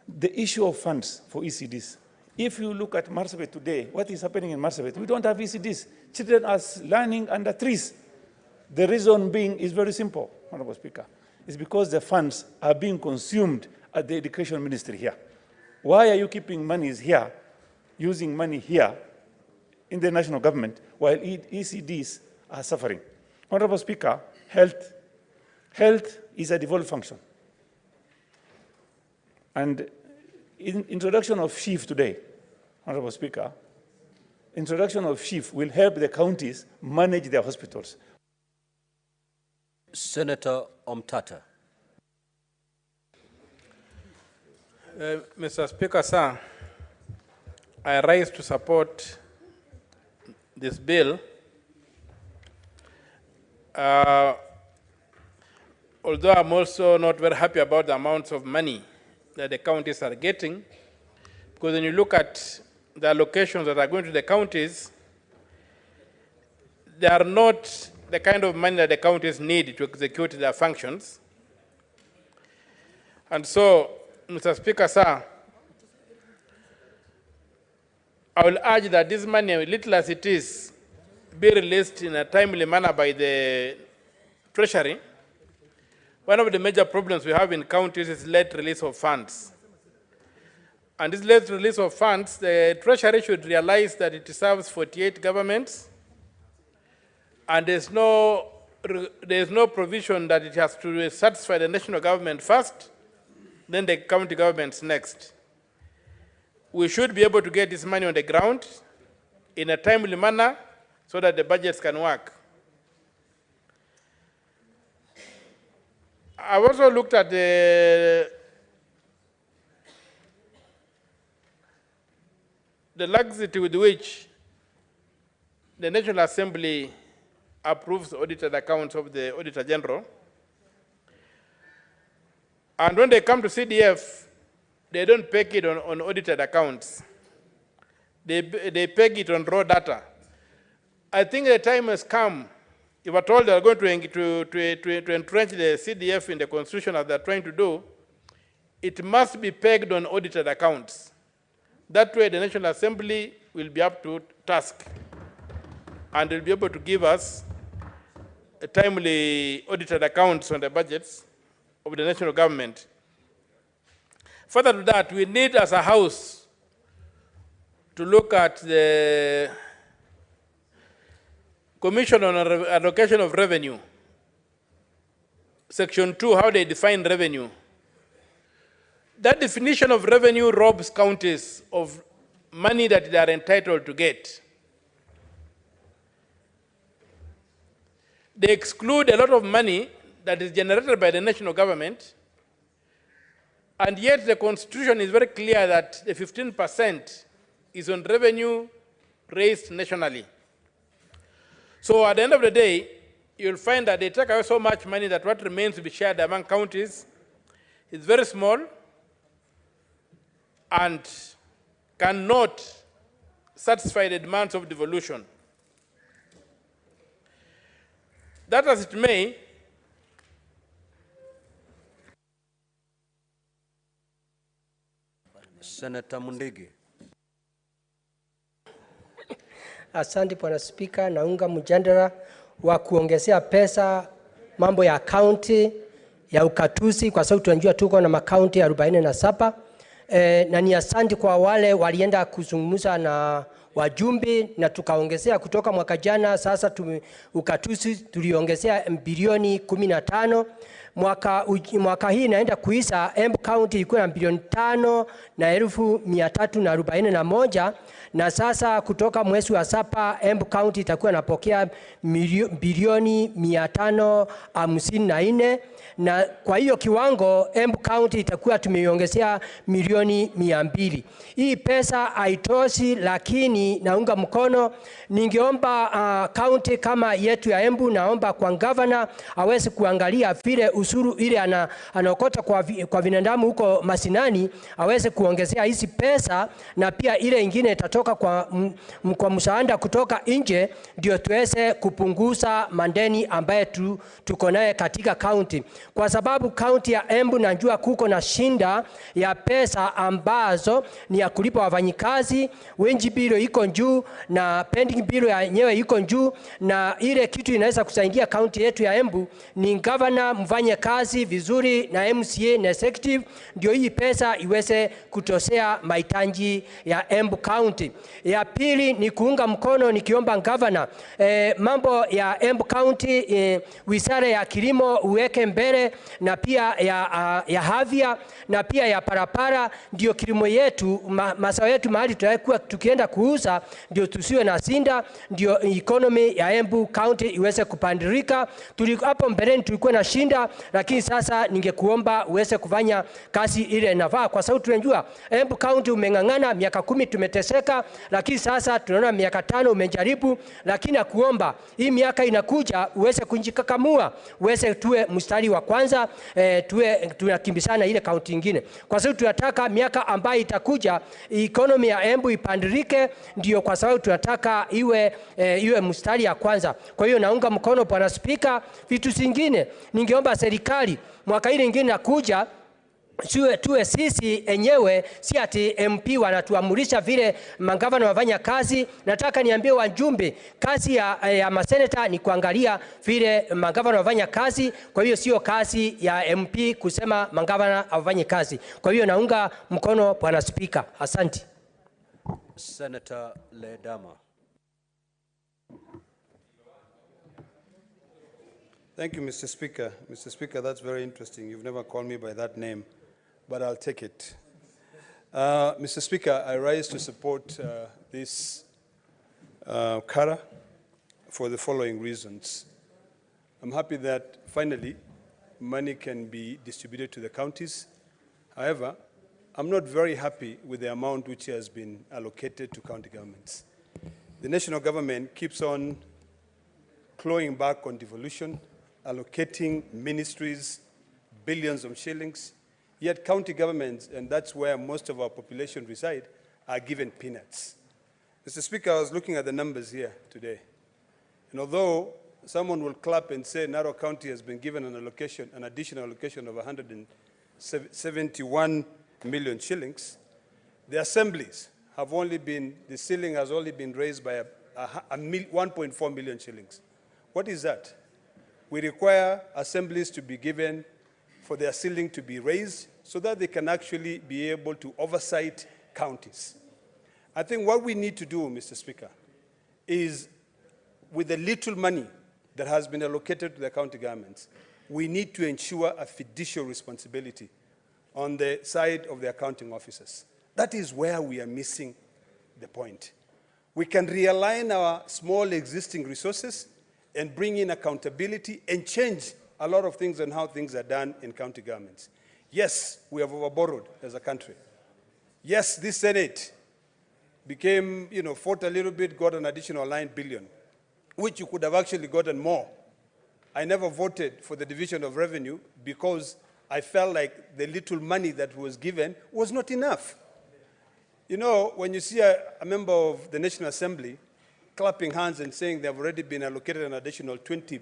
the issue of funds for ECDs. If you look at Marsabit today, what is happening in Marsabit? We don't have ECDs. Children are learning under trees. The reason being is very simple, Honorable Speaker. It's because the funds are being consumed at the Education Ministry here. Why are you keeping monies here, using money here in the national government, while ECDs are suffering? Honorable Speaker, health is a devolved function. And in introduction of chief today, Honorable Speaker, introduction of chief will help the counties manage their hospitals. Senator Omtata. Mr. Speaker, sir, I rise to support this bill. Although I'm also not very happy about the amounts of money that the counties are getting, because when you look at the allocations that are going to the counties, they are not the kind of money that the counties need to execute their functions. And so, Mr. Speaker, sir, I will urge that this money, little as it is, be released in a timely manner by the Treasury. One of the major problems we have in counties is late release of funds. And this late release of funds, the Treasury should realize that it serves 48 governments, and there's no provision that it has to satisfy the national government first, then the county governments next. We should be able to get this money on the ground in a timely manner so that the budgets can work. I've also looked at the laxity with which the National Assembly approves audited accounts of the Auditor General. And when they come to CDF, they don't peg it on audited accounts. They peg it on raw data. I think the time has come, if at all they are going to entrench the CDF in the Constitution as they're trying to do, it must be pegged on audited accounts. That way the National Assembly will be up to task and will be able to give us a timely audited accounts on the budgets of the national government. Further to that, we need as a House to look at the Commission on Allocation of Revenue, Section 2, how they define revenue. That definition of revenue robs counties of money that they are entitled to get. They exclude a lot of money that is generated by the national government, and yet the Constitution is very clear that the 15% is on revenue raised nationally. So at the end of the day, you'll find that they take away so much money that what remains to be shared among counties is very small and cannot satisfy the demands of devolution. That as it may, Senator Mundigi. Asante Bwana Spika, naunga mjadala wa kuongezea pesa mambo ya kaunti ya ukatuzi kwa sababu tunajua tuko na makaunti 47. Na ni asante kwa wale walienda kuzungumza na wajumbe na tukaongezea kutoka mwaka jana. Sasa ukatuzi tuliongezea bilioni 15. Mwaka hii naenda kuisha, Embu County ilikuwa na bilioni 5,341 na sasa kutoka mwezi wa 7 Embu County itakuwa napokea bilioni 554 na kwa hiyo kiwango Embu County itakuwa tumeiongezea milioni 200. Hii pesa haitoshi, lakini naunga mkono. Ningeomba county kama yetu ya Embu, naomba kwa governor aweze kuangalia vile usuru ile anaokota kwa binadamu huko mashinani, aweze kuongezea hizi pesa, na pia ile ingine itatoka kwa msaada kutoka nje, ndio tuweze kupunguza mandeni ambaye tuko naye katika county. Kwa sababu county ya Embu najua kuko na shinda ya pesa ambazo ni ya kulipa wafanyikazi, wage bill iko juu na pending bill yenyewe iko juu, na ile kitu inaweza kusaidia county yetu ya Embu ni governor mfanye kazi vizuri na MCA na executive, ndio hii pesa iweze kutosea mahitaji ya Embu County. Ya pili ni kuunga mkono, nikiomba governor mambo ya Embu County, wizara ya kilimo uweke mbele, na pia ya havia na pia ya parapara, ndio kilimo yetu mazao yetu mahali tutakuwa tukienda kuuza ndio tusiwe na sinda, ndio economy ya Embu County iweze kupandirika. Hapo mbeleni tulikuwa na shinda, lakini sasa ningekuomba uweze kufanya kazi ile inafaa, kwa sababu tunajua Embu County umeng'ang'ana miaka 10 tumeteseka, lakini sasa tunaona miaka 5 umejaribu, lakini nakuomba hii miaka inakuja uweze kunjikakamua, uweze tuwe mstari wa kwanza, tunakimbisana ile county nyingine, kwa sababu tunataka miaka ambayo itakuja economy ya Embu ipandirike, ndio kwa sababu tunataka iwe mstari ya kwanza. Kwa hiyo naunga mkono Bwana Spika. Vitu zingine ningeomba serikali mwaka ile nyingine nakuja tuwe sisi enyewe, si ati MP wanatuamurisha vile magavana wafanya kazi. Nataka niambie wajumbe, kazi ya maseneta ni kuangalia vile magavana wafanya kazi. Kwa hiyo sio kazi ya MP kusema magavana wafanye kazi. Kwa hiyo naunga mkono Bwana Spika. Asante. Senator Ledama. Thank you, Mr. Speaker. Mr. Speaker, that's very interesting. You've never called me by that name, but I'll take it. Mr. Speaker, I rise to support this CARA for the following reasons. I'm happy that finally money can be distributed to the counties. However, I'm not very happy with the amount which has been allocated to county governments. The national government keeps on clawing back on devolution, allocating ministries billions of shillings, yet county governments, and that's where most of our population reside, are given peanuts. Mr. Speaker, I was looking at the numbers here today, and although someone will clap and say Narrow County has been given an additional allocation of 171 million shillings, the assemblies have only been, the ceiling has only been raised by 1.4 million shillings. What is that? We require assemblies to be given for their ceiling to be raised so that they can actually be able to oversight counties. I think what we need to do, Mr. Speaker, is with the little money that has been allocated to the county governments, we need to ensure a fiduciary responsibility on the side of the accounting officers. That is where we are missing the point. We can realign our small existing resources and bring in accountability and change a lot of things on how things are done in county governments. Yes, we have overborrowed as a country. Yes, this Senate became, fought a little bit, got an additional 9 billion, which you could have actually gotten more. I never voted for the division of revenue because I felt like the little money that was given was not enough. When you see a member of the National Assembly clapping hands and saying they have already been allocated an additional 20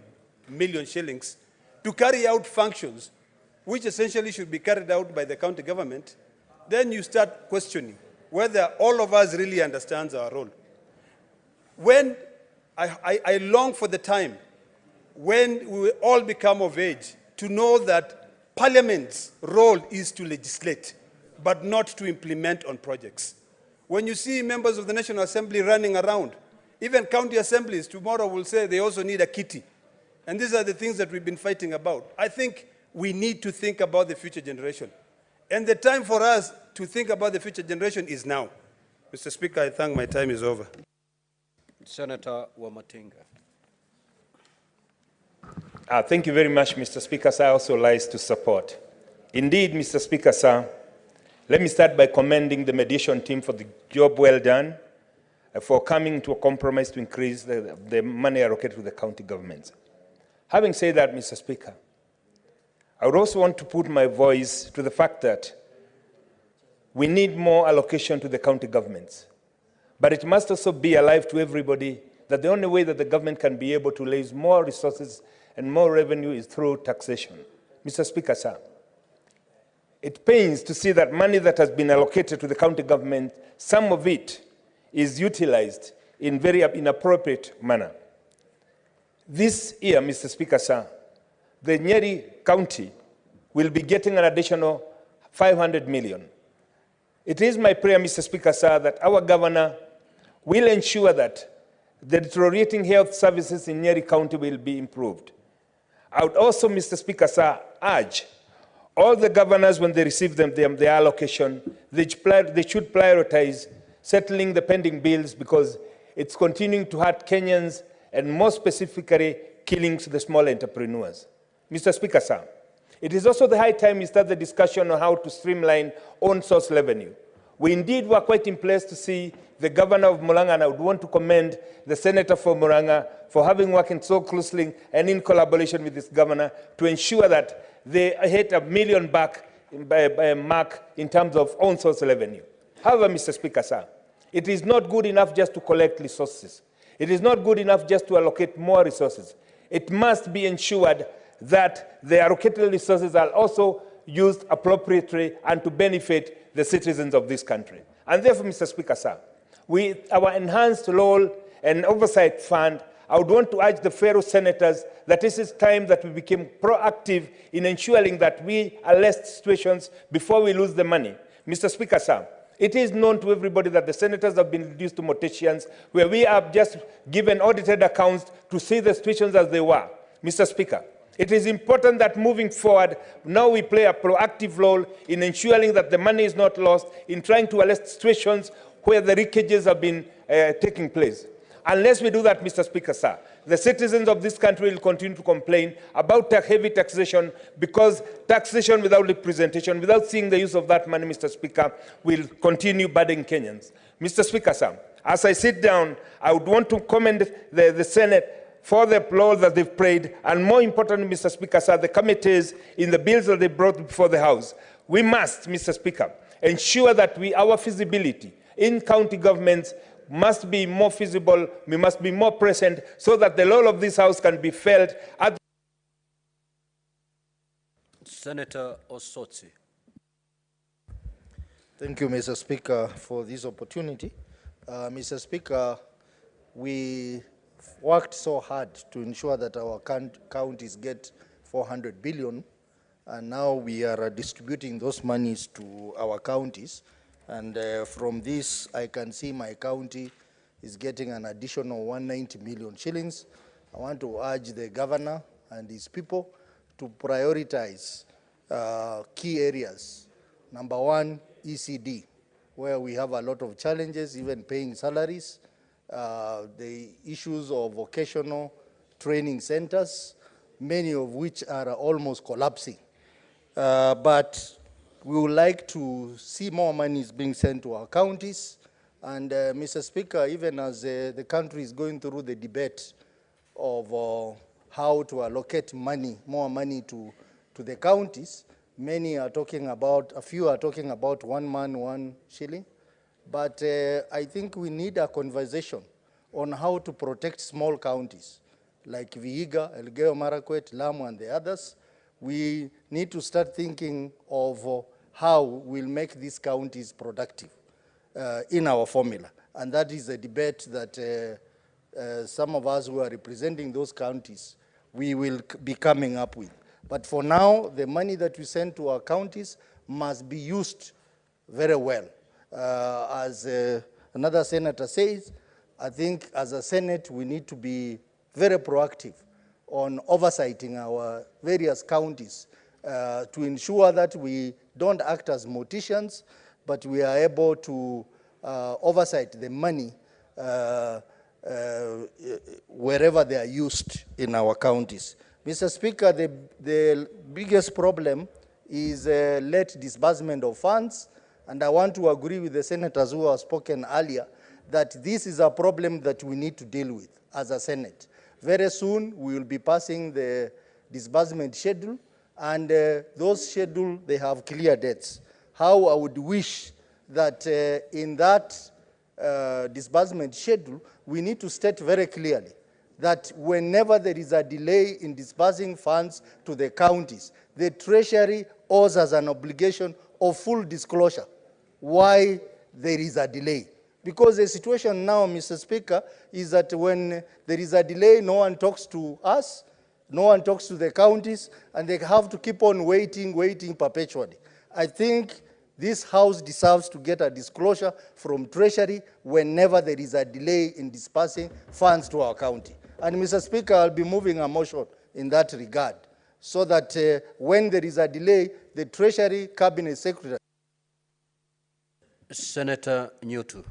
million shillings to carry out functions which essentially should be carried out by the county government, then you start questioning whether all of us really understands our role. When I long for the time when we will all become of age to know that Parliament's role is to legislate, but not to implement on projects. When you see members of the National Assembly running around, even county assemblies tomorrow will say they also need a kitty. And these are the things that we've been fighting about. I think we need to think about the future generation. And the time for us to think about the future generation is now. Mr. Speaker, I thank my time is over. Senator Wamatinga. Thank you very much, Mr. Speaker, sir. I also rise to support. Indeed, Mr. Speaker, sir, let me start by commending the mediation team for the job well done, for coming to a compromise to increase the money allocated to the county governments. Having said that, Mr. Speaker, I would also want to put my voice to the fact that we need more allocation to the county governments. But it must also be alive to everybody that the only way that the government can be able to raise more resources and more revenue is through taxation. Mr. Speaker, sir, it pains to see that money that has been allocated to the county government, some of it is utilized in very inappropriate manner. This year, Mr. Speaker, sir, the Nyeri County will be getting an additional 500 million. It is my prayer, Mr. Speaker, sir, that our governor will ensure that the deteriorating health services in Nyeri County will be improved. I would also, Mr. Speaker, sir, urge all the governors, when they receive their allocation, they should prioritize settling the pending bills because it's continuing to hurt Kenyans and more specifically killing the small entrepreneurs. Mr. Speaker, sir, it is also the high time we start the discussion on how to streamline own source revenue. We indeed were quite impressed to see the governor of Murang'a, and I would want to commend the senator for Murang'a for having worked so closely and in collaboration with this governor to ensure that they hit $1 million back by mark in terms of own source revenue. However, Mr. Speaker, sir, it is not good enough just to collect resources. It is not good enough just to allocate more resources. It must be ensured that the allocated resources are also used appropriately and to benefit the citizens of this country. And therefore, Mr. Speaker, sir, with our enhanced role and oversight fund, I would want to urge the fellow senators that this is time that we become proactive in ensuring that we arrest situations before we lose the money. Mr. Speaker, sir, it is known to everybody that the senators have been reduced to morticians, where we have just given audited accounts to see the situations as they were. Mr. Speaker, it is important that moving forward, now we play a proactive role in ensuring that the money is not lost, in trying to arrest situations where the leakages have been taking place. Unless we do that, Mr. Speaker, sir, the citizens of this country will continue to complain about heavy taxation because taxation without representation, without seeing the use of that money, Mr. Speaker, will continue burdening Kenyans. Mr. Speaker, sir, as I sit down, I would want to commend the Senate for the role that they've played, and more importantly, Mr. Speaker, sir, the committees in the bills that they brought before the House. We must, Mr. Speaker, ensure that our feasibility in county governments must be more feasible, we must be more present, so that the role of this House can be felt at Senator Osotsi. Thank you, Mr. Speaker, for this opportunity. Mr. Speaker, we worked so hard to ensure that our counties get 400 billion, and now we are distributing those monies to our counties. And from this, I can see my county is getting an additional 190 million shillings. I want to urge the governor and his people to prioritize key areas. Number one, ECD, where we have a lot of challenges, even paying salaries, the issues of vocational training centers, many of which are almost collapsing. But we would like to see more money being sent to our counties. And Mr. Speaker, even as the country is going through the debate of how to allocate money, more money to the counties, many are talking about, a few are talking about 1 man, 1 shilling. But I think we need a conversation on how to protect small counties like Vihiga, Elgeyo Marakwet, Lamu, and the others. We need to start thinking of how we'll make these counties productive in our formula. And that is a debate that some of us who are representing those counties, we will be coming up with. But for now, the money that we send to our counties must be used very well. As another senator says, I think as a Senate, we need to be very proactive on oversighting our various counties to ensure that we don't act as morticians, but we are able to oversight the money wherever they are used in our counties. Mr. Speaker, the biggest problem is late disbursement of funds, and I want to agree with the senators who have spoken earlier that this is a problem that we need to deal with as a Senate. Very soon, we will be passing the disbursement schedule, and those schedules, they have clear dates. How I would wish that in that disbursement schedule, we need to state very clearly that whenever there is a delay in disbursing funds to the counties, the Treasury owes us an obligation of full disclosure why there is a delay. Because the situation now, Mr. Speaker, is that when there is a delay, no one talks to us, no one talks to the counties, and they have to keep on waiting perpetually. I think this House deserves to get a disclosure from Treasury whenever there is a delay in disbursing funds to our county. And Mr. Speaker, I'll be moving a motion in that regard, so that when there is a delay, the Treasury Cabinet Secretary. Senator Newton.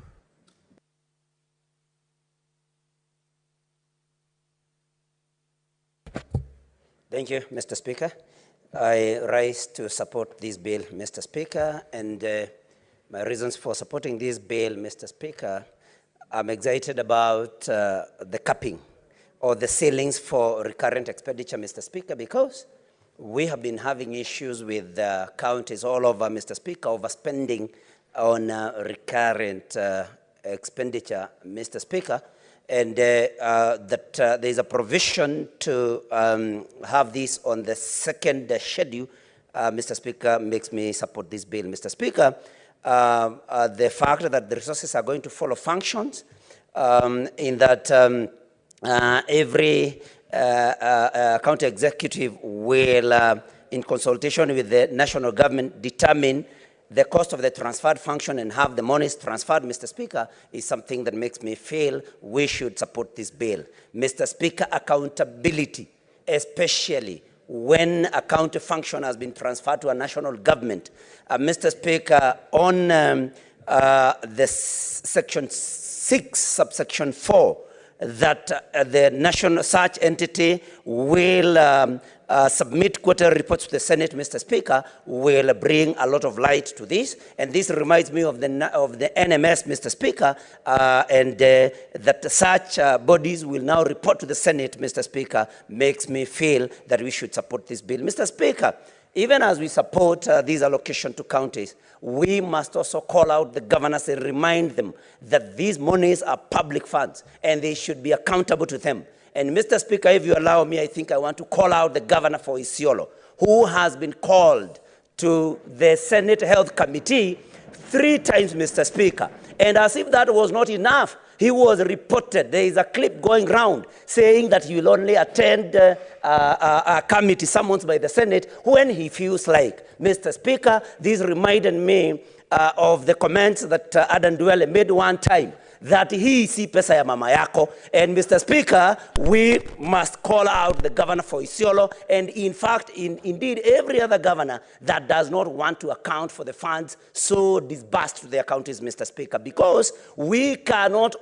Thank you, Mr. Speaker. I rise to support this bill, Mr. Speaker, and my reasons for supporting this bill, Mr. Speaker, I'm excited about the capping or the ceilings for recurrent expenditure, Mr. Speaker, because we have been having issues with counties all over, Mr. Speaker, overspending on recurrent expenditure, Mr. Speaker, and that there is a provision to have this on the second schedule, Mr. Speaker, makes me support this bill, Mr. Speaker. The fact that the resources are going to follow functions, in that every county executive will, in consultation with the national government, determine the cost of the transferred function and have the monies transferred, Mr. Speaker, is something that makes me feel we should support this bill. Mr. Speaker, accountability, especially when a county function has been transferred to a national government. Mr. Speaker, on the section 6, subsection 4, that the national such entity will submit quarterly reports to the Senate, Mr. Speaker, will bring a lot of light to this. And this reminds me of the NMS, Mr. Speaker, and that such bodies will now report to the Senate, Mr. Speaker, makes me feel that we should support this bill. Mr. Speaker, even as we support this allocation to counties, we must also call out the governors and remind them that these monies are public funds and they should be accountable to them. And Mr. Speaker, if you allow me, I think I want to call out the governor for Isiolo, who has been called to the Senate Health Committee 3 times, Mr. Speaker. And as if that was not enough, he was reported, there is a clip going round saying that he will only attend a committee summoned by the Senate when he feels like. Mr. Speaker, this reminded me of the comments that Adan Duale made one time, that he si pesa ya mama yako. And Mr. Speaker, we must call out the governor for Isiolo, and in fact, indeed every other governor that does not want to account for the funds so disbursed to their counties, Mr. Speaker, because we cannot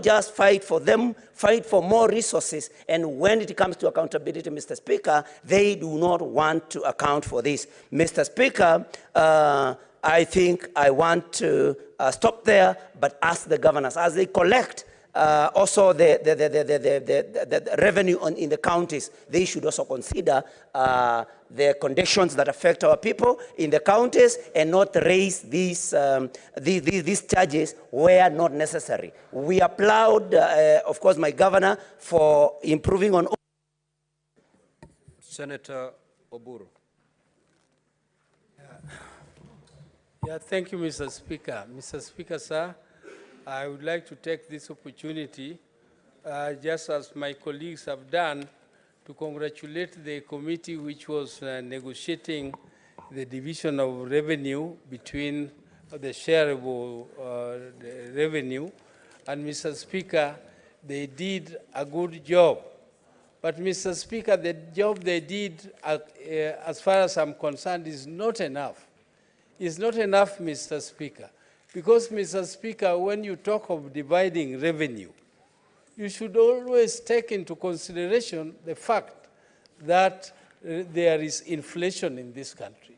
just fight for them, fight for more resources, and when it comes to accountability, Mr. Speaker, they do not want to account for this. Mr. Speaker, I think I want to stop there, but ask the governors, as they collect also the revenue in the counties, they should also consider the conditions that affect our people in the counties and not raise these charges where not necessary. We applaud, of course, my governor for improving on. Senator Oburu. Yeah, thank you, Mr. Speaker. Mr. Speaker, sir, I would like to take this opportunity, just as my colleagues have done, to congratulate the committee which was negotiating the division of revenue between the shareable revenue. And Mr. Speaker, they did a good job. But Mr. Speaker, the job they did, as far as I'm concerned, is not enough. It's not enough, Mr. Speaker. Because, Mr. Speaker, when you talk of dividing revenue, you should always take into consideration the fact that there is inflation in this country.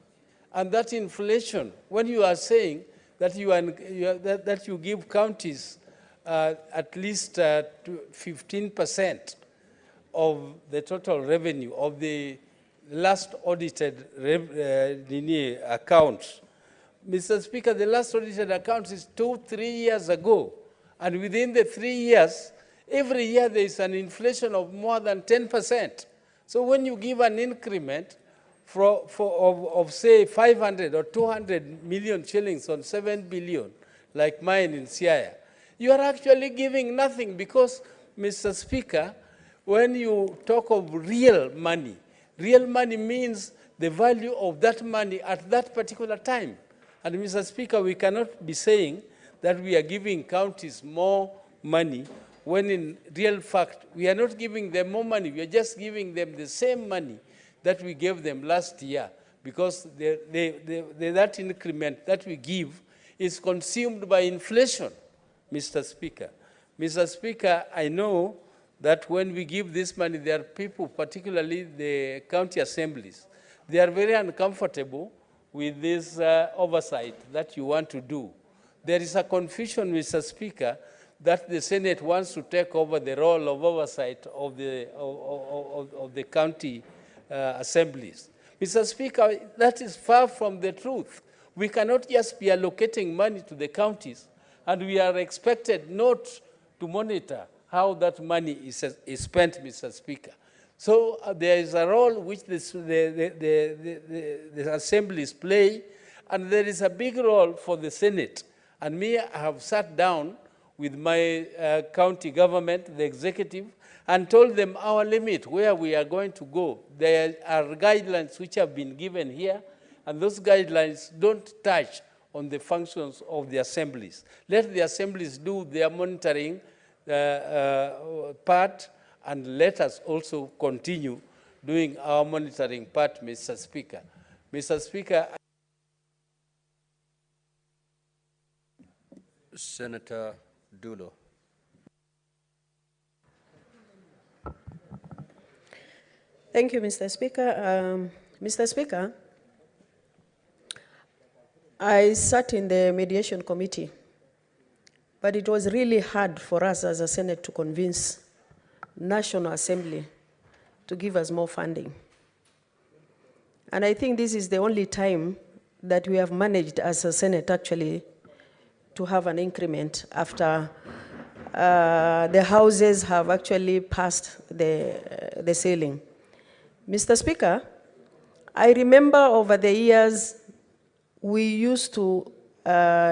And that inflation, when you are saying that you give counties at least 15% of the total revenue of the last audited accounts. Mr. Speaker, the last audited accounts is 2-3 years ago. And within the 3 years, every year there is an inflation of more than 10%. So when you give an increment of say 500 or 200 million shillings on 7 billion, like mine in Siaya, you are actually giving nothing because, Mr. Speaker, when you talk of real money means the value of that money at that particular time. And Mr. Speaker, we cannot be saying that we are giving counties more money when in real fact we are not giving them more money, we are just giving them the same money that we gave them last year because that increment that we give is consumed by inflation, Mr. Speaker. Mr. Speaker, I know that when we give this money, there are people, particularly the county assemblies, they are very uncomfortable with this oversight that you want to do. There is a confusion, Mr. Speaker, that the Senate wants to take over the role of oversight of the county assemblies. Mr. Speaker, that is far from the truth. We cannot just be allocating money to the counties, and we are expected not to monitor how that money is spent, Mr. Speaker. So there is a role which the assemblies play, and there is a big role for the Senate. And me, I have sat down with my county government, the executive, and told them our limit, where we are going to go. There are guidelines which have been given here, and those guidelines don't touch on the functions of the assemblies. Let the assemblies do their monitoring part, and let us also continue doing our monitoring part, Mr. Speaker. Mr. Speaker, Senator Dulo. Thank you, Mr. Speaker. Mr. Speaker, I sat in the mediation committee, but it was really hard for us as a Senate to convince National Assembly to give us more funding. And I think this is the only time that we have managed as a Senate actually to have an increment after the houses have actually passed the ceiling. Mr. Speaker, I remember over the years we used to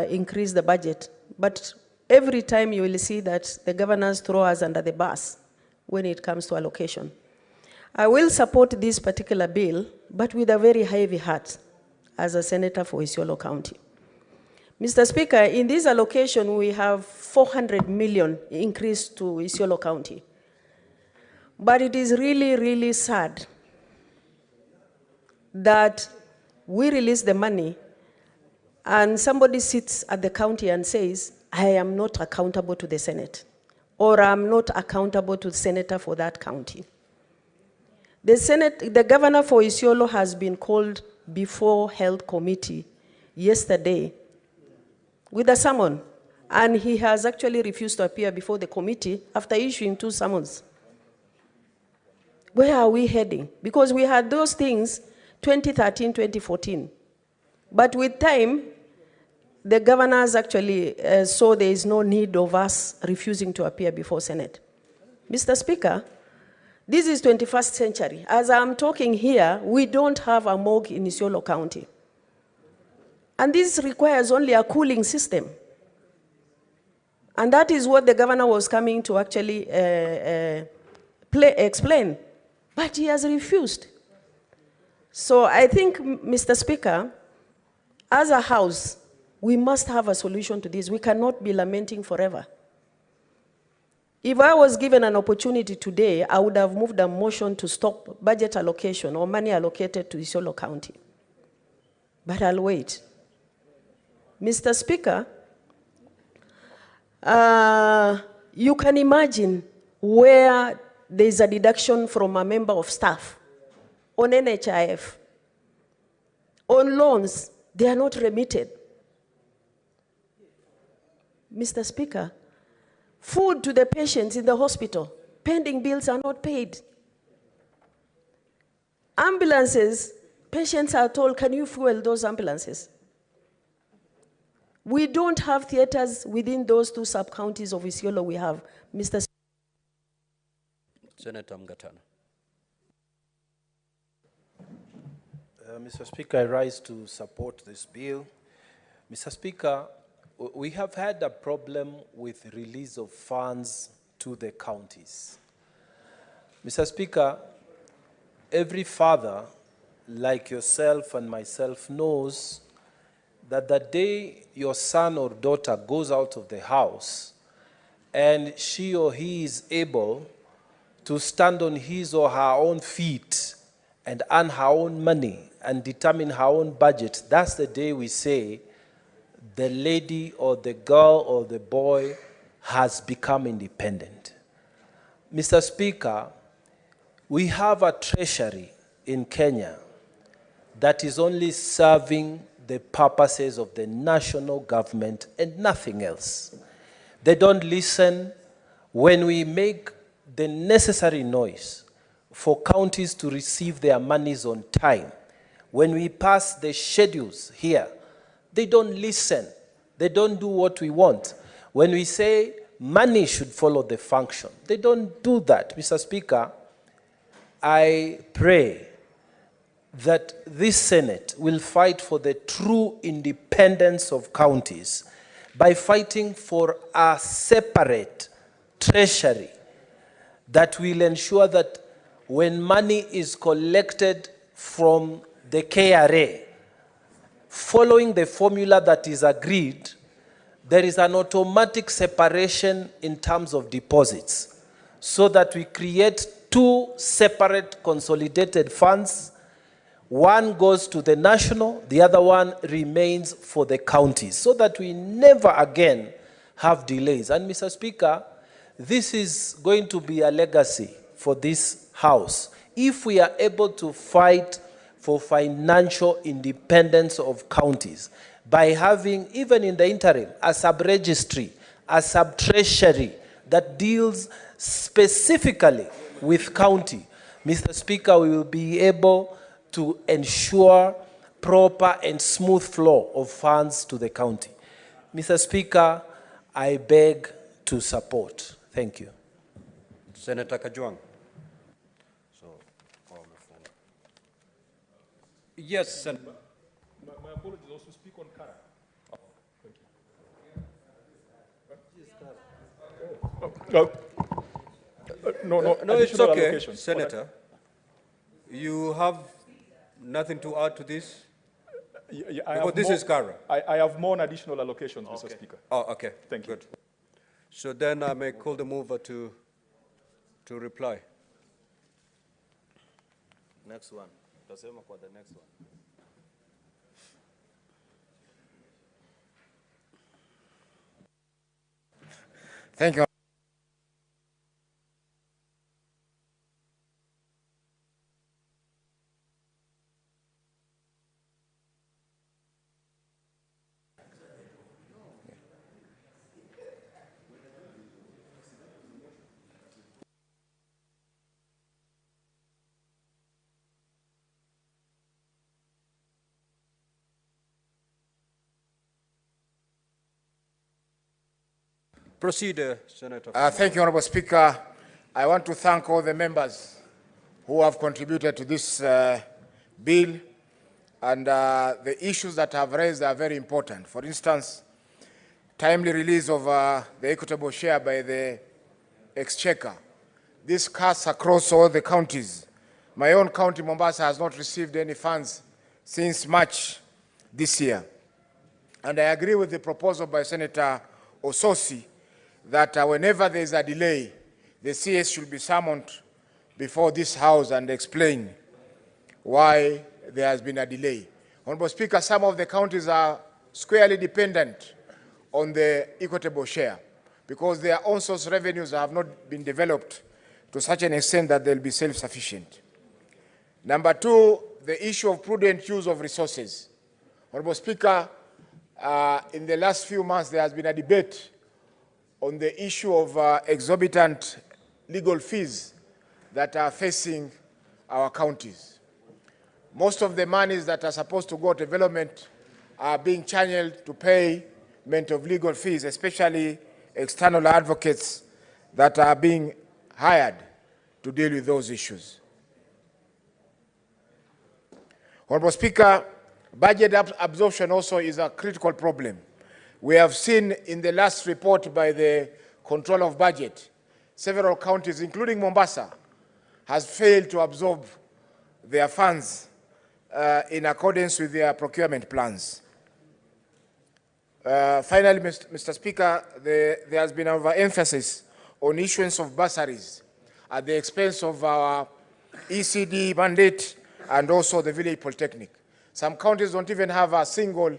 increase the budget, but every time you will see that the governors throw us under the bus when it comes to allocation. I will support this particular bill, but with a very heavy heart as a senator for Isiolo County. Mr. Speaker, in this allocation, we have 400 million increase to Isiolo County. But it is really, really sad that we release the money and somebody sits at the county and says, I am not accountable to the Senate, or I'm not accountable to the senator for that county. The governor for Isiolo has been called before Health Committee yesterday with a summon, and he has actually refused to appear before the committee after issuing 2 summons. Where are we heading? Because we had those things 2013, 2014. But with time, the governors actually saw there is no need of us refusing to appear before Senate. Mr. Speaker, this is 21st century. As I'm talking here, we don't have a morgue in Isiolo County. And this requires only a cooling system. And that is what the governor was coming to actually explain. But he has refused. So I think, Mr. Speaker, as a House, we must have a solution to this. We cannot be lamenting forever. If I was given an opportunity today, I would have moved a motion to stop budget allocation or money allocated to Isiolo County. But I'll wait. Mr. Speaker, you can imagine where there's a deduction from a member of staff on NHIF. On loans, they are not remitted. Mr. Speaker, food to the patients in the hospital, pending bills are not paid. Ambulances, patients are told, can you fuel those ambulances? We don't have theaters within those 2 sub-counties of Isiolo we have. Mr. Senator Mgatana. Mr. Speaker, I rise to support this bill. Mr. Speaker, we have had a problem with release of funds to the counties. Mr. Speaker, every father, like yourself and myself, knows that the day your son or daughter goes out of the house and she or he is able to stand on his or her own feet and earn her own money and determine her own budget, that's the day we say the lady or the girl or the boy has become independent. Mr. Speaker, we have a treasury in Kenya that is only serving the purposes of the national government and nothing else. They don't listen when we make the necessary noise for counties to receive their monies on time. When we pass the schedules here, they don't listen. They don't do what we want. When we say money should follow the function, they don't do that. Mr. Speaker, I pray that this Senate will fight for the true independence of counties by fighting for a separate treasury that will ensure that when money is collected from the CARA, following the formula that is agreed, there is an automatic separation in terms of deposits, so that we create 2 separate consolidated funds. One goes to the national, the other one remains for the counties, so that we never again have delays. And Mr. Speaker, this is going to be a legacy for this House. If we are able to fight for financial independence of counties by having, even in the interim, a sub-registry, a sub-treasury that deals specifically with county, Mr. Speaker, we will be able to ensure proper and smooth flow of funds to the county. Mr. Speaker, I beg to support. Thank you. Senator Kajwang. Yes, Senator. My apologies, also speak on CARA. Oh, thank you. No, it's okay, Senator. You have nothing to add to this? Because this is CARA. I have more additional allocations, Mr. Speaker. Oh, okay. Thank you. Good. So then I may call the mover to reply. Next one. Tutasema kwa the next one. Thank you. Proceed, Senator. Thank you, Honorable Speaker. I want to thank all the members who have contributed to this bill. and the issues that I've raised are very important. For instance, timely release of the equitable share by the Exchequer. This cuts across all the counties. My own county, Mombasa, has not received any funds since March this year. And I agree with the proposal by Senator Ososi that whenever there is a delay, the CS should be summoned before this House and explain why there has been a delay. Honorable Speaker, some of the counties are squarely dependent on the equitable share because their own source revenues have not been developed to such an extent that they'll be self-sufficient. Number two, the issue of prudent use of resources. Honorable Speaker, in the last few months, there has been a debate on the issue of exorbitant legal fees that are facing our counties. Most of the monies that are supposed to go to development are being channeled to payment of legal fees, especially external advocates that are being hired to deal with those issues. Honorable Speaker, budget absorption also is a critical problem. We have seen in the last report by the Control of Budget, several counties, including Mombasa, has failed to absorb their funds in accordance with their procurement plans. Finally, Mr. Speaker, there has been overemphasis on issuance of bursaries at the expense of our ECD mandate and also the village polytechnic. Some counties don't even have a single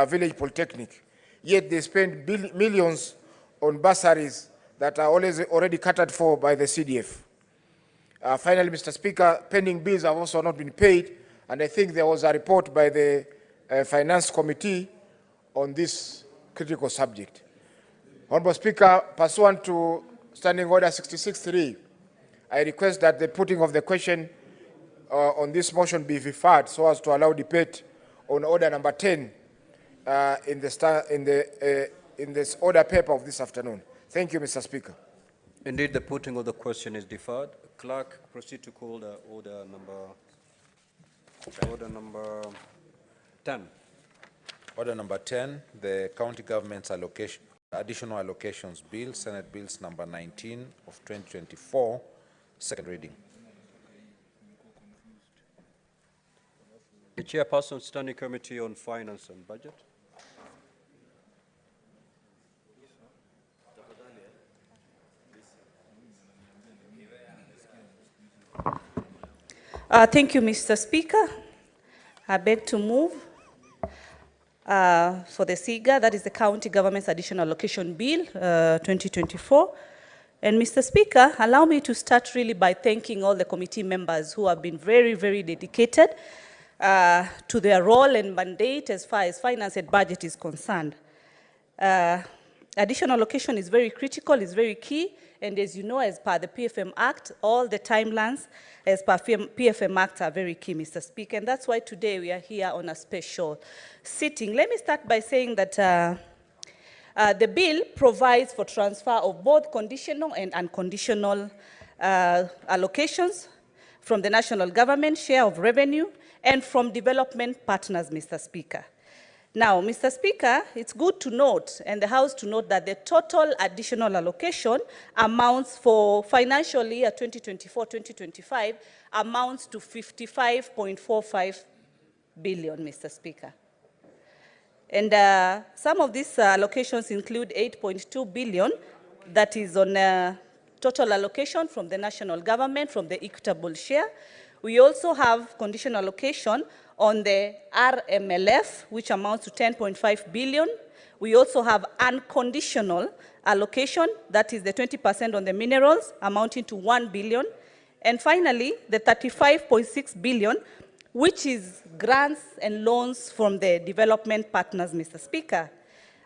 village polytechnic, yet they spend millions on bursaries that are already catered for by the CDF. Finally, Mr. Speaker, pending bills have also not been paid, and I think there was a report by the Finance Committee on this critical subject. Honorable Speaker, pursuant to Standing Order 66.3, I request that the putting of the question on this motion be referred so as to allow debate on order number 10 in this order paper of this afternoon. Thank you, Mr. Speaker. Indeed, the putting of the question is deferred. Clerk, proceed to call the order number 10. Order number 10, the County Government's Additional Allocations Bill, Senate Bills number 19 of 2024, second reading. The Chairperson, Standing Committee on Finance and Budget. Thank you, Mr. Speaker. I beg to move for the SIGA, that is the County Government's Additional Allocation Bill 2024. And Mr. Speaker, allow me to start really by thanking all the committee members who have been very, very dedicated to their role and mandate as far as finance and budget is concerned. Additional allocation is very critical, is very key, and as you know, as per the PFM Act, all the timelines as per PFM Act are very key, Mr. Speaker, and that's why today we are here on a special sitting. Let me start by saying that the bill provides for transfer of both conditional and unconditional allocations from the national government share of revenue and from development partners, Mr. Speaker. Now, Mr. Speaker, it's good to note, and the House to note, that the total additional allocation amounts for financial year 2024-2025 amounts to 55.45 billion, Mr. Speaker. And some of these allocations include 8.2 billion that is on total allocation from the national government, from the equitable share. We also have conditional allocation on the RMLF, which amounts to 10.5 billion. We also have unconditional allocation, that is the 20% on the minerals, amounting to 1 billion. And finally, the 35.6 billion, which is grants and loans from the development partners, Mr. Speaker.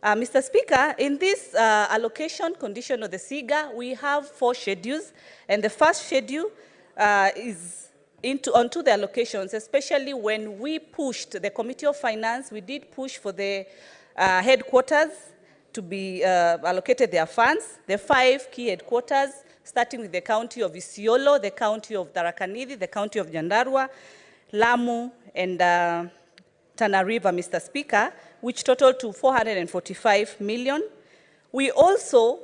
Mr. Speaker, in this allocation condition of the SIGA, we have 4 schedules, and the first schedule is onto the allocations, especially when we pushed the Committee of Finance, we did push for the headquarters to be allocated their funds, the 5 key headquarters, starting with the county of Isiolo, the county of Tharaka Nithi, the county of Nyandarua, Lamu, and Tana River, Mr. Speaker, which totaled to 445 million. We also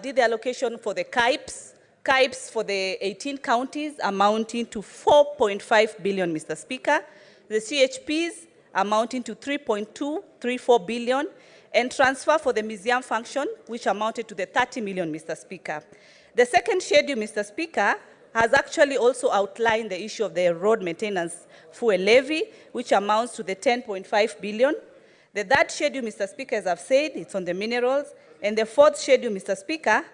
did the allocation for the CAIPs for the 18 counties amounting to 4.5 billion, Mr. Speaker. The CHPs amounting to 3.234 billion, and transfer for the museum function, which amounted to the 30 million, Mr. Speaker. The second schedule, Mr. Speaker, has actually also outlined the issue of the road maintenance fuel levy, which amounts to the 10.5 billion. The third schedule, Mr. Speaker, as I've said, it's on the minerals. And the fourth schedule, Mr. Speaker,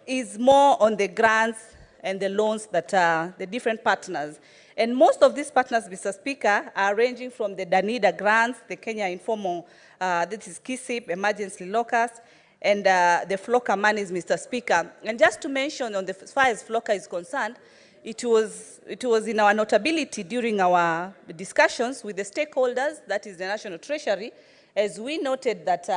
is more on the grants and the loans that the different partners. And most of these partners, Mr. Speaker, are ranging from the Danida grants, the Kenya Informal, this is KISIP, Emergency Locust, and the FLOCA monies, Mr. Speaker. And just to mention, on the, as far as FLOCA is concerned, it was in our notability during our discussions with the stakeholders, that is the National Treasury, as we noted that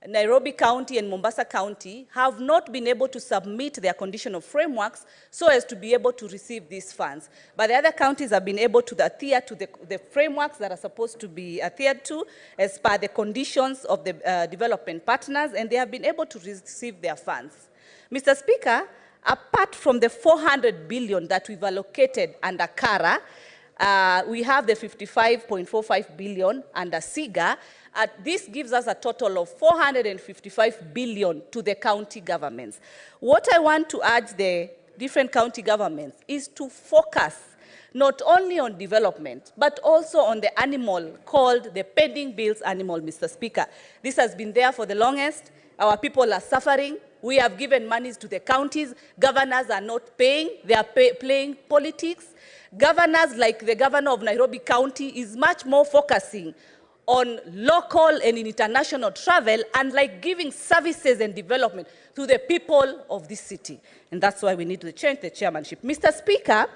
Nairobi County and Mombasa County have not been able to submit their conditional frameworks so as to be able to receive these funds. But the other counties have been able to adhere to the frameworks that are supposed to be adhered to as per the conditions of the development partners, and they have been able to receive their funds. Mr. Speaker, apart from the 400 billion that we've allocated under CARA, we have the 55.45 billion under SIGA. This gives us a total of 455 billion to the county governments. What I want to urge the different county governments is to focus not only on development, but also on the animal called the pending bills animal, Mr. Speaker. This has been there for the longest. Our people are suffering. We have given monies to the counties. Governors are not paying. They are playing politics. Governors, like the governor of Nairobi County, is much more focusing on local and international travel, and like giving services and development to the people of this city. And that's why we need to change the chairmanship. Mr. Speaker,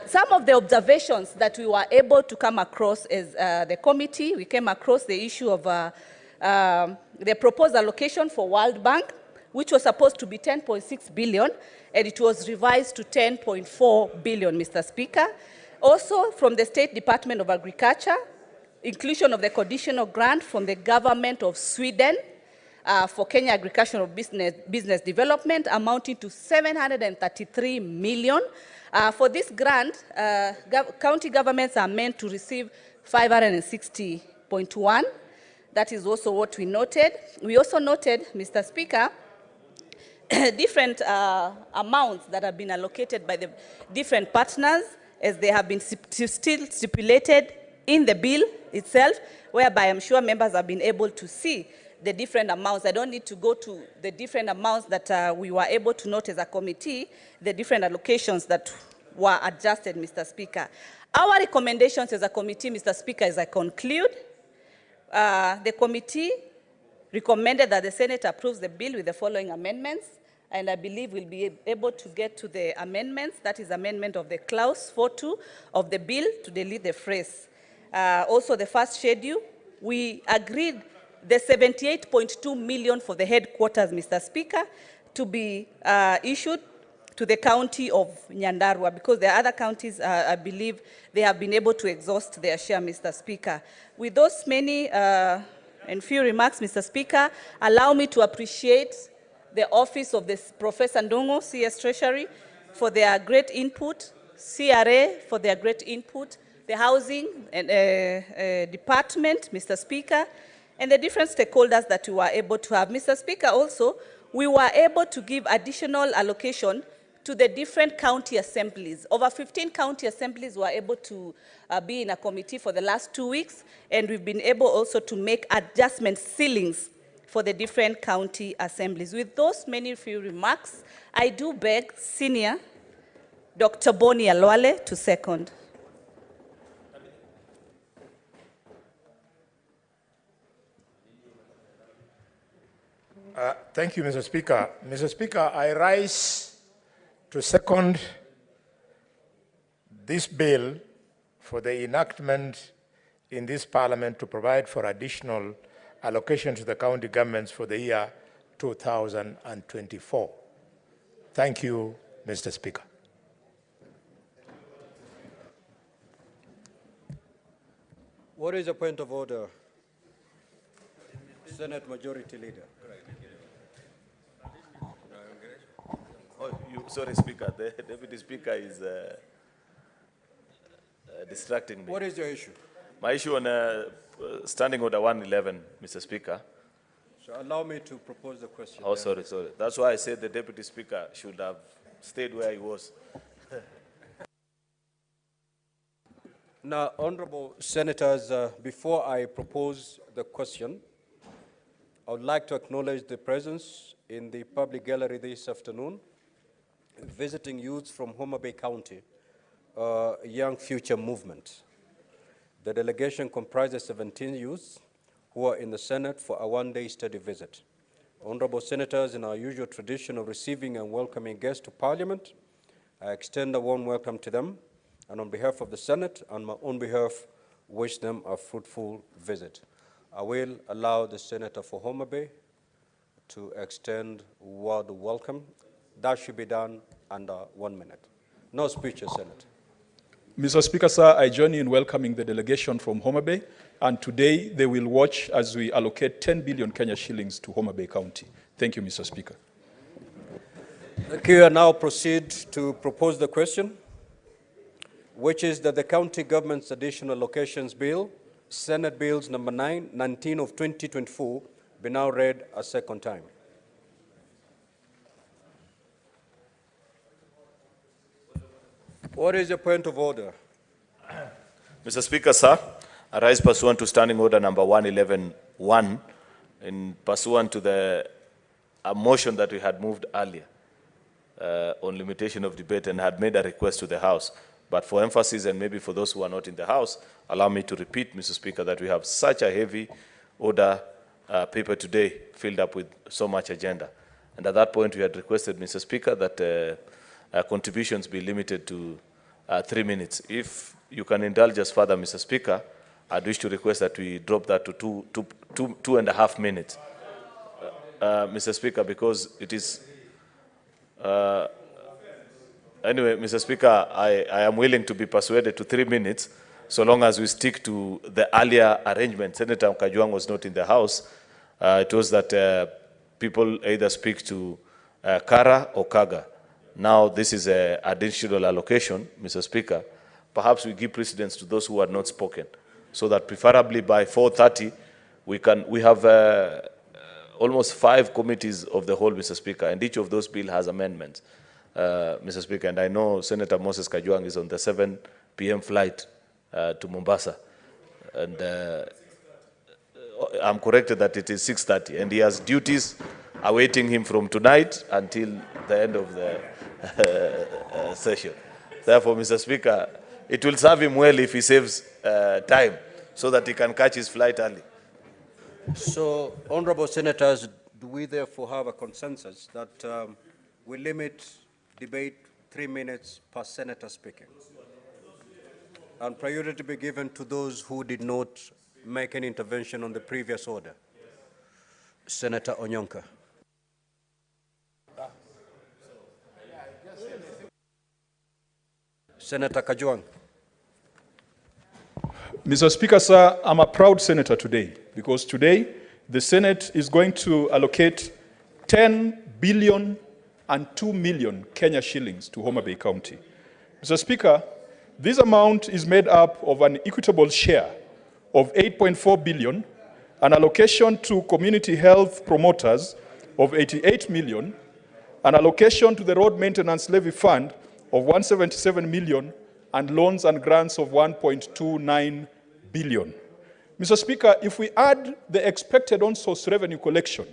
some of the observations that we were able to come across as the committee, we came across the issue of the proposed allocation for World Bank, which was supposed to be 10.6 billion, and it was revised to 10.4 billion, Mr. Speaker. Also, from the State Department of Agriculture, inclusion of the conditional grant from the government of Sweden for Kenya Agricultural Business Development amounting to 733 million. For this grant, county governments are meant to receive 560.1. That is also what we noted. We also noted, Mr. Speaker, different amounts that have been allocated by the different partners, as they have been still stipulated in the bill itself, whereby I'm sure members have been able to see the different amounts. I don't need to go to the different amounts that we were able to note as a committee, the different allocations that were adjusted, Mr. Speaker. Our recommendations as a committee, Mr. Speaker, as I conclude, the committee recommended that the Senate approves the bill with the following amendments, and I believe we'll be able to get to the amendments. That is amendment of the clause 4.2 of the bill to delete the phrase. Also, the first schedule, we agreed the 78.2 million for the headquarters, Mr. Speaker, to be issued to the county of Nyandarua, because the other counties, I believe, they have been able to exhaust their share, Mr. Speaker. With those many and few remarks, Mr. Speaker, allow me to appreciate the office of this Professor Ndongo, CS Treasury, for their great input, CRA for their great input, the Housing Department, Mr. Speaker, and the different stakeholders that we were able to have. Mr. Speaker, also, we were able to give additional allocation to the different county assemblies. Over 15 county assemblies were able to be in a committee for the last 2 weeks, and we've been able also to make adjustment ceilings for the different county assemblies. With those many few remarks, I do beg Senior Dr. Boni Alwale to second. Thank you, Mr. Speaker. Mr. Speaker, I rise to second this bill for the enactment in this Parliament to provide for additional allocation to the county governments for the year 2024. Thank you, Mr. Speaker. What is the point of order? Senate Majority Leader. Oh, sorry, Speaker. The Deputy Speaker is distracting me. What is your issue? My issue on Standing Order 111, Mr. Speaker. So allow me to propose the question. Oh, sorry. That's why I said the Deputy Speaker should have stayed where he was. Now, honorable senators, before I propose the question, I would like to acknowledge the presence in the public gallery this afternoon, visiting youths from Homa Bay County, Young Future Movement. The delegation comprises 17 youths who are in the Senate for a one-day study visit. Honorable senators, in our usual tradition of receiving and welcoming guests to Parliament, I extend a warm welcome to them, and on behalf of the Senate and my own behalf, wish them a fruitful visit. I will allow the Senator for Homa Bay to extend word of welcome. That should be done under 1 minute. No speeches, Senator. Mr. Speaker, sir, I join you in welcoming the delegation from Homa Bay, and today they will watch as we allocate 10 billion Kenya shillings to Homa Bay County. Thank you, Mr. Speaker. Thank you. I now proceed to propose the question, which is that the County Government's Additional Allocations Bill, Senate Bills number 19 of 2024, be now read a second time. What is your point of order? Mr. Speaker, sir, I rise pursuant to Standing Order number 111-1, in pursuant to the motion that we had moved earlier on limitation of debate, and had made a request to the House. But for emphasis, and maybe for those who are not in the House, allow me to repeat, Mr. Speaker, that we have such a heavy order paper today, filled up with so much agenda. And at that point, we had requested, Mr. Speaker, that contributions be limited to 3 minutes. If you can indulge us further, Mr. Speaker, I'd wish to request that we drop that to 2.5 minutes. Mr. Speaker, because it is... Anyway, Mr. Speaker, I am willing to be persuaded to 3 minutes, so long as we stick to the earlier arrangement. Senator Mkajwang was not in the House. It was that people either speak to CARA or CAGA. Now this is an additional allocation, Mr. Speaker. Perhaps we give precedence to those who have not spoken, so that preferably by 4:30 we have almost 5 committees of the whole, Mr. Speaker, and each of those bills has amendments. Mr. Speaker, and I know Senator Moses Kajwang is on the 7 p.m. flight to Mombasa, and I'm corrected that it is 6:30, and he has duties awaiting him from tonight until the end of the session. Therefore, Mr. Speaker, it will serve him well if he saves time so that he can catch his flight early. So, honorable senators, do we therefore have a consensus that we limit debate 3 minutes per senator speaking, and priority be given to those who did not make an intervention on the previous order? Senator Onyonka. Senator Kajwang. Mr. Speaker, sir, I'm a proud senator today, because today the Senate is going to allocate 10 billion and 2 million Kenya shillings to Homa Bay County. Mr. Speaker, this amount is made up of an equitable share of 8.4 billion, an allocation to community health promoters of 88 million, an allocation to the road maintenance levy fund of 177 million, and loans and grants of 1.29 billion. Mr. Speaker, if we add the expected on-source revenue collection,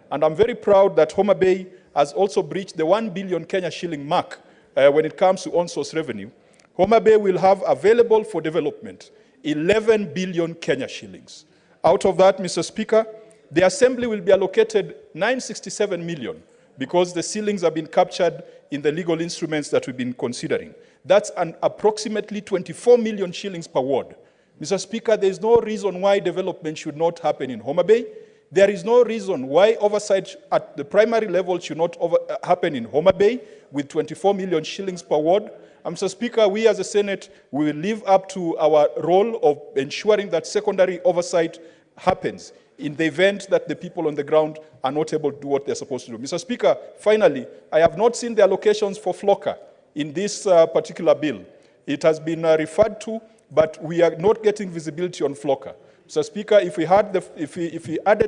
and I'm very proud that Homa Bay has also breached the 1 billion Kenya shilling mark when it comes to on-source revenue, Homa Bay will have available for development 11 billion Kenya shillings. Out of that, Mr. Speaker, the Assembly will be allocated 967 million because the ceilings have been captured in the legal instruments that we've been considering. That's an approximately 24 million shillings per ward. Mr. Speaker, there is no reason why development should not happen in Homa Bay. There is no reason why oversight at the primary level should not happen in Homa Bay with 24 million shillings per ward. And Mr. Speaker, we as a Senate, we will live up to our role of ensuring that secondary oversight happens in the event that the people on the ground are not able to do what they're supposed to do. Mr. Speaker, finally, I have not seen the allocations for FLOCA in this particular bill. It has been referred to, but we are not getting visibility on FLOCA. Mr. Speaker, if we added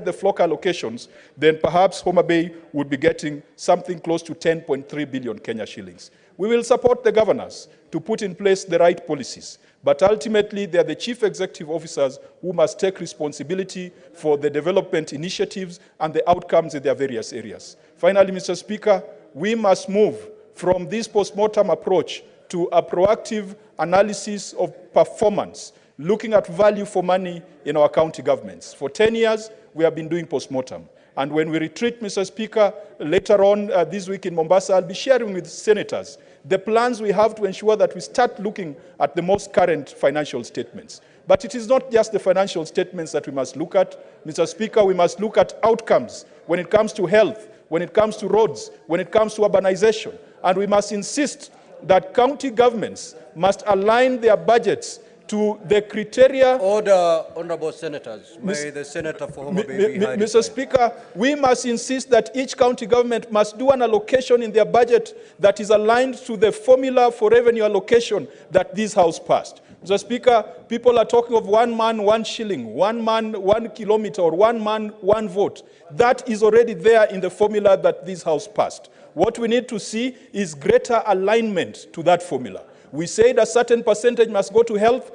the FLOCA allocations, then perhaps Homa Bay would be getting something close to 10.3 billion Kenya shillings. We will support the governors to put in place the right policies, but ultimately they are the chief executive officers who must take responsibility for the development initiatives and the outcomes in their various areas. Finally, Mr. Speaker, we must move from this post-mortem approach to a proactive analysis of performance, looking at value for money in our county governments. For 10 years, we have been doing post-mortem. And when we retreat, Mr. Speaker, later on this week in Mombasa, I'll be sharing with senators the plans we have to ensure that we start looking at the most current financial statements. But it is not just the financial statements that we must look at. Mr. Speaker, we must look at outcomes when it comes to health, when it comes to roads, when it comes to urbanization. And we must insist that county governments must align their budgets to the criteria. Order, honorable senators. May the senator for Homa Bay be highly Mr. Speaker, we must insist that each county government must do an allocation in their budget that is aligned to the formula for revenue allocation that this House passed. Mr. Speaker, people are talking of 1 man, 1 shilling, 1 man, 1 kilometer, or 1 man, 1 vote. That is already there in the formula that this House passed. What we need to see is greater alignment to that formula. We said a certain percentage must go to health.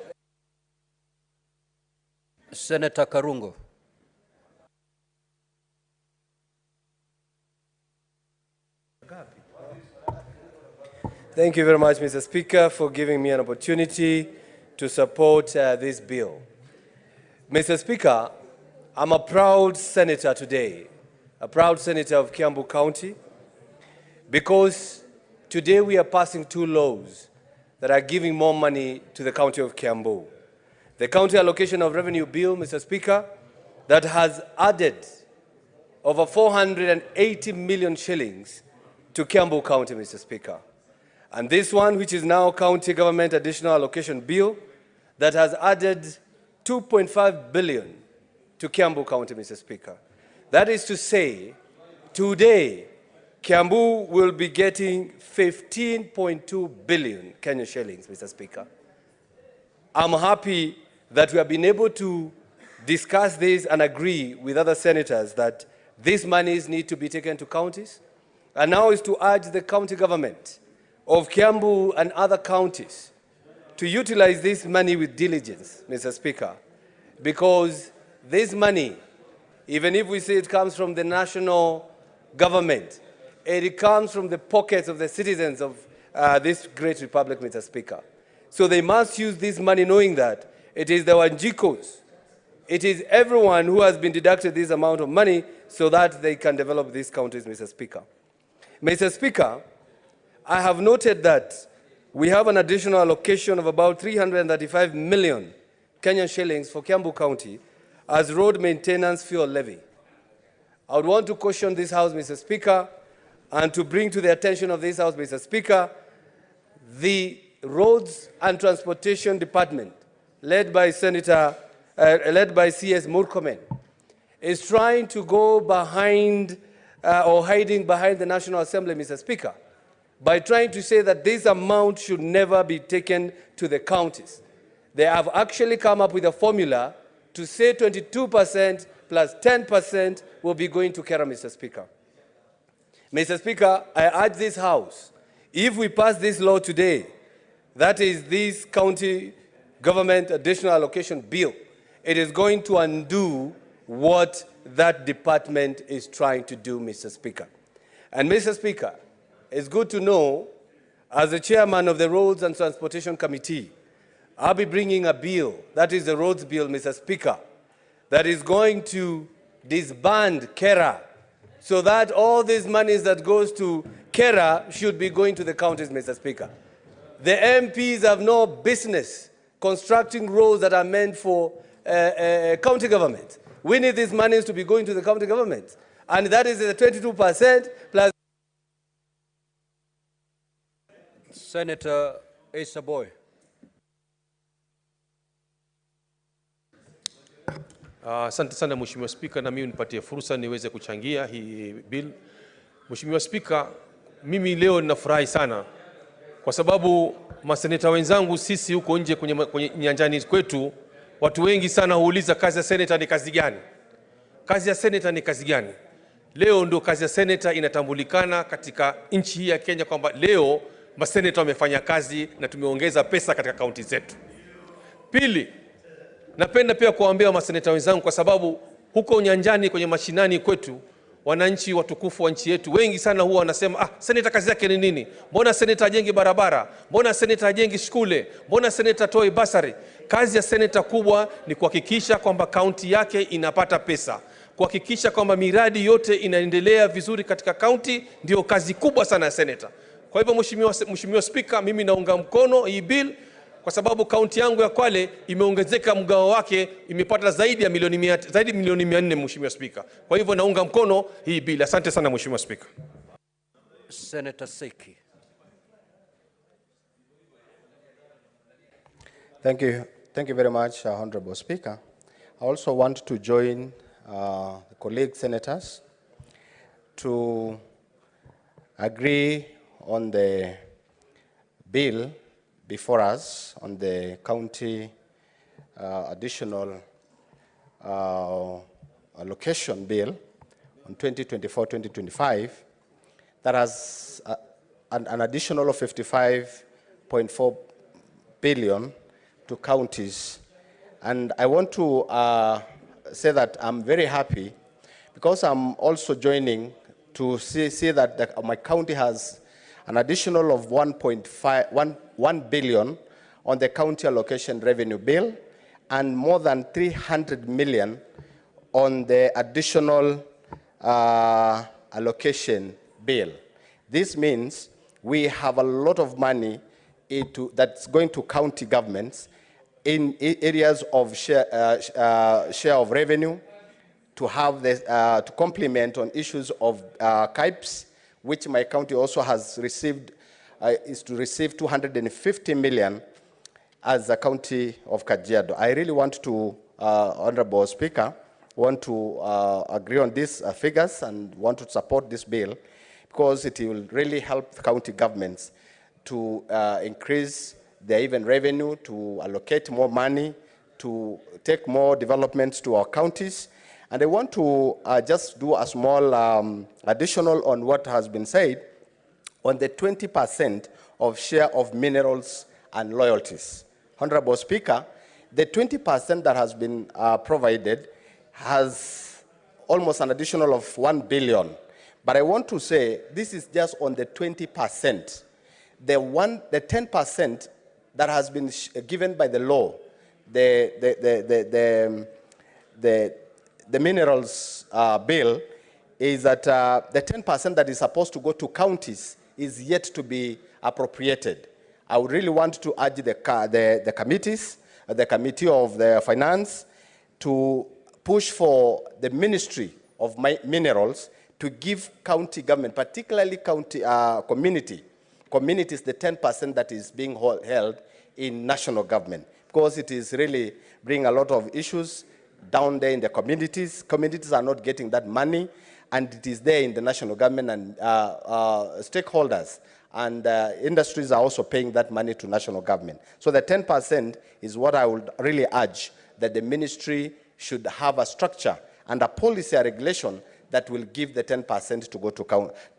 Senator Karungo. Thank you very much, Mr. Speaker, for giving me an opportunity to support this bill. Mr. Speaker, I'm a proud senator today, a proud senator of Kiambu County, because today we are passing 2 laws that are giving more money to the county of Kiambu. The County Allocation of Revenue Bill, Mr. Speaker, that has added over 480 million shillings to Kiambu County, Mr. Speaker. And this one, which is now County Government Additional Allocation Bill, that has added 2.5 billion to Kiambu County, Mr. Speaker. That is to say, today, Kiambu will be getting 15.2 billion Kenya shillings, Mr. Speaker. I'm happy that we have been able to discuss this and agree with other senators that these monies need to be taken to counties. And now is to urge the county government of Kiambu and other counties to utilize this money with diligence, Mr. Speaker, because this money, even if we say it comes from the national government, it comes from the pockets of the citizens of this great republic, Mr. Speaker. So they must use this money knowing that it is the Wanjikos, it is everyone who has been deducted this amount of money so that they can develop these counties, Mr. Speaker. Mr. Speaker, I have noted that we have an additional allocation of about 335 million Kenyan shillings for Kiambu County as road maintenance fuel levy. I would want to caution this House, Mr. Speaker, and to bring to the attention of this House, Mr. Speaker, the Roads and Transportation Department, led by CS Murkomen, is trying to go behind or hiding behind the National Assembly, Mr. Speaker, by trying to say that this amount should never be taken to the counties. They have actually come up with a formula to say 22% plus 10% will be going to CARA, Mr. Speaker. Mr. Speaker, I urge this House, if we pass this law today, that is this County Government Additional Allocation Bill, it is going to undo what that department is trying to do, Mr. Speaker. And Mr. Speaker, it's good to know, as the chairman of the Roads and Transportation Committee, I'll be bringing a bill, that is the roads bill, Mr. Speaker, that is going to disband CARA, so that all these monies that goes to CARA should be going to the counties, Mr. Speaker. The MPs have no business constructing roads that are meant for county government. We need these monies to be going to the county government. And that is the 22% plus. Senator Asa Boy. Asante sana Mheshimiwa Spika, na mimi nipatie fursa niweze kuchangia hii bill. Mheshimiwa Spika, mimi leo ninafurahi sana kwa sababu maseneta wenzangu sisi huko nje kwenye nyanjani kwetu, watu wengi sana huuliza kazi ya seneta ni kazi gani? Kazi ya seneta ni kazi gani? Leo ndio kazi ya seneta inatambulikana katika nchi hii ya Kenya kwamba leo maseneta wamefanya kazi na tumeongeza pesa katika kaunti zetu. Pili, napenda pia kuwaambia maseneta wenzangu kwa sababu huko nyanjani kwenye mashinani kwetu wananchi watukufu wa nchi yetu wengi sana huwa wanasema seneta kazi yake ni nini? Mbona seneta ajengi barabara? Mbona seneta ajengi shule? Mbona seneta toi basari? Kazi ya seneta kubwa ni kuhakikisha kwamba kaunti yake inapata pesa, kuhakikisha kwamba miradi yote inaendelea vizuri katika kaunti, ndio kazi kubwa sana ya seneta. Kwa hivyo Mheshimiwa Spika, mimi naunga mkono hii bill kwa sababu kaunti yangu ya Kwale imeongezeka mgao wake, imepata zaidi ya milioni 400 Mheshimiwa Spika. Kwa hivyo naunga mkono hii bill. Asante sana Mheshimiwa Spika. Senator Seki. Thank you very much, Honorable Speaker. I also want to join the colleague senators to agree on the bill before us on the county additional allocation bill on 2024-2025 that has an additional of 55.4 billion to counties. And I want to say that I'm very happy because I'm also joining to see that my county has an additional of 1 billion on the county allocation revenue bill and more than 300 million on the additional allocation bill. This means we have a lot of money that's going to county governments in areas of share of revenue, to have to complement on issues of CAIPs, which my county also has received, is to receive 250 million as a county of Kajiado. I really want to, Honorable Speaker, want to agree on these figures and want to support this bill because it will really help county governments to increase their even revenue, to allocate more money, to take more developments to our counties. And I want to just do a small additional on what has been said on the 20% of share of minerals and royalties. Honorable Speaker, the 20% that has been provided has almost an additional of 1 billion. But I want to say this is just on the 20%. The 10% that has been given by the law, the minerals bill, is that the 10% that is supposed to go to counties is yet to be appropriated. I would really want to urge the committees, the Committee of the Finance, to push for the Ministry of Minerals to give county government, particularly county communities, the 10% that is being held in national government, because it is really bringing a lot of issues down there in the communities. Communities are not getting that money, and it is there in the national government, and stakeholders and industries are also paying that money to national government. So the 10% is what I would really urge, that the ministry should have a structure and a policy or regulation that will give the 10% to go to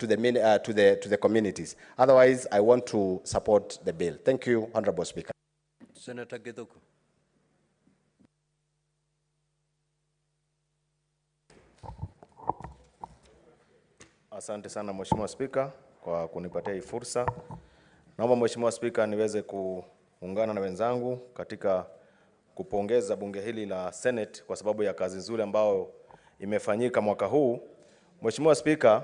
the communities. Otherwise, I want to support the bill. Thank you, Honorable Speaker. Senator Githuku. Asante sana Mheshimiwa Spika kwa kunipatia hii fursa. Naomba Mheshimiwa Spika niweze kuungana na wenzangu katika kupongeza bunge hili la Senate kwa sababu ya kazi nzuri ambayo imefanyika mwaka huu. Mheshimiwa Spika,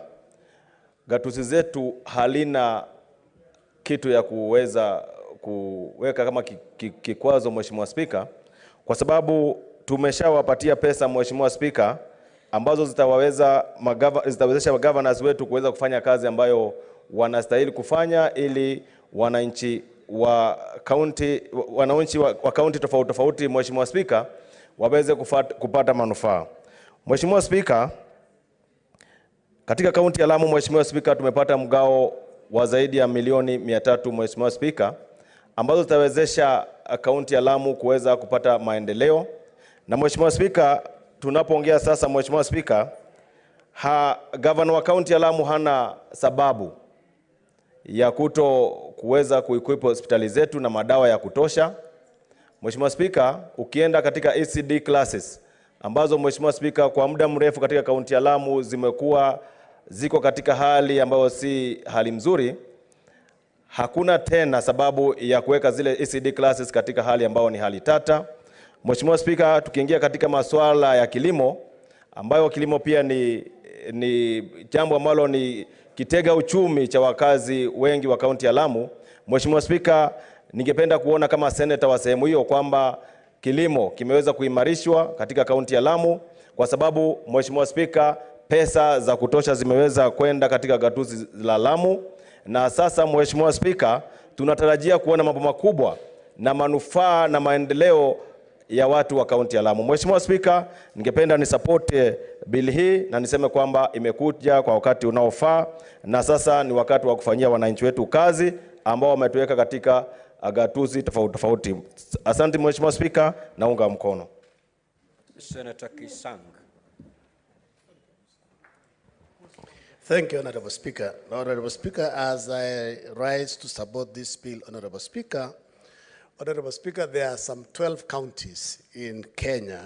gatuzi zetu halina kitu ya kuweza kuweka kama kikwazo Mheshimiwa Spika, kwa sababu tumeshawapatia pesa Mheshimiwa Spika ambazo zitawezesha governors wetu kuweza kufanya kazi ambayo wanastahili kufanya ili wananchi wa county, wananchi wa county tofauti tofauti, Mheshimiwa Spika, waweze kupata manufaa. Mheshimiwa Spika, katika kaunti ya Lamu, Mheshimiwa Spika, tumepata mgao wa zaidi ya milioni 300, Mheshimiwa Spika, ambazo zitawezesha kaunti ya Lamu kuweza kupata maendeleo. Na Mheshimiwa Spika, tunapoongea sasa, Mheshimiwa Spika, gavana wa kaunti ya Lamu hana sababu ya kuweza kuequip hospitali zetu na madawa ya kutosha. Mheshimiwa Spika, ukienda katika ECD classes ambazo Mheshimiwa Spika kwa muda mrefu katika kaunti ya Lamu ziko katika hali ambayo si hali mzuri, hakuna tena sababu ya kuweka zile ECD classes katika hali ambayo ni hali tata. Mheshimiwa Spika, tukiingia katika masuala ya kilimo, ambayo kilimo pia ni jambo ambalo ni kitega uchumi cha wakazi wengi wa kaunti ya Lamu. Mheshimiwa Spika, ningependa kuona kama senator wa sehemu hiyo kwamba kilimo kimeweza kuimarishwa katika kaunti ya Lamu, kwa sababu Mheshimiwa Spika, pesa za kutosha zimeweza kwenda katika gatuzi la Lamu, na sasa Mheshimiwa Spika, tunatarajia kuona mambo makubwa na manufaa na maendeleo ya watu wa kaunti ya Lamu. Mheshimiwa Spika, ningependa ni support bill hii na niseme kwamba imekuja kwa wakati unaofaa, na sasa ni wakati wa kufanyia wananchi wetu kazi ambao wametuweka katika gatuzi tofauti tofauti. Asante Mheshimiwa Spika, naunga mkono. Senator Kisang. Thank you, Honorable Speaker. Honorable Speaker, as I rise to support this bill, Honorable Speaker, there are some 12 counties in Kenya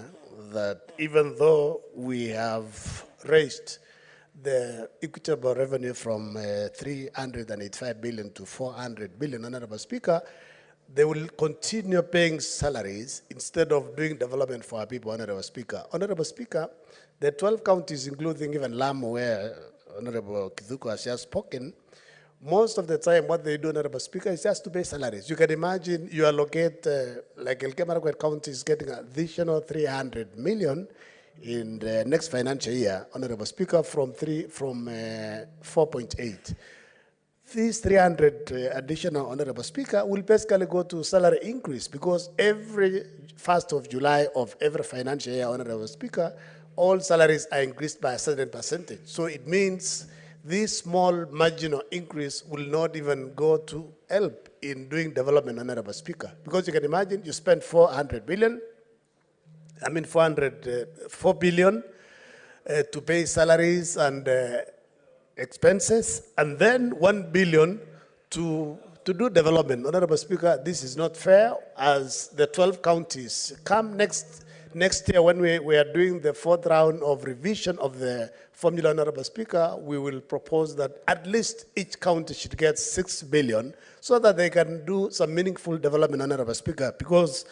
that even though we have raised the equitable revenue from 385 billion to 400 billion, Honorable Speaker, they will continue paying salaries instead of doing development for our people, Honorable Speaker. Honorable Speaker, the 12 counties, including even Lamu, where Honorable Kithuku has just spoken, most of the time what they do, Honorable Speaker, is just to pay salaries. You can imagine you allocate, like Elgeyo-Marakwet County is getting an additional 300 million in the next financial year, Honorable Speaker, from 4.8. These 300 additional, Honorable Speaker, will basically go to salary increase, because every 1st of July of every financial year, Honorable Speaker, all salaries are increased by a certain percentage. So it means this small marginal increase will not even go to help in doing development, Honorable Speaker. Because you can imagine you spend 4 billion to pay salaries and expenses, and then 1 billion to do development. Honorable Speaker, this is not fair, as the 12 counties come next year when we are doing the 4th round of revision of the formula, Honorable Speaker, we will propose that at least each county should get 6 billion so that they can do some meaningful development, Honorable Speaker, because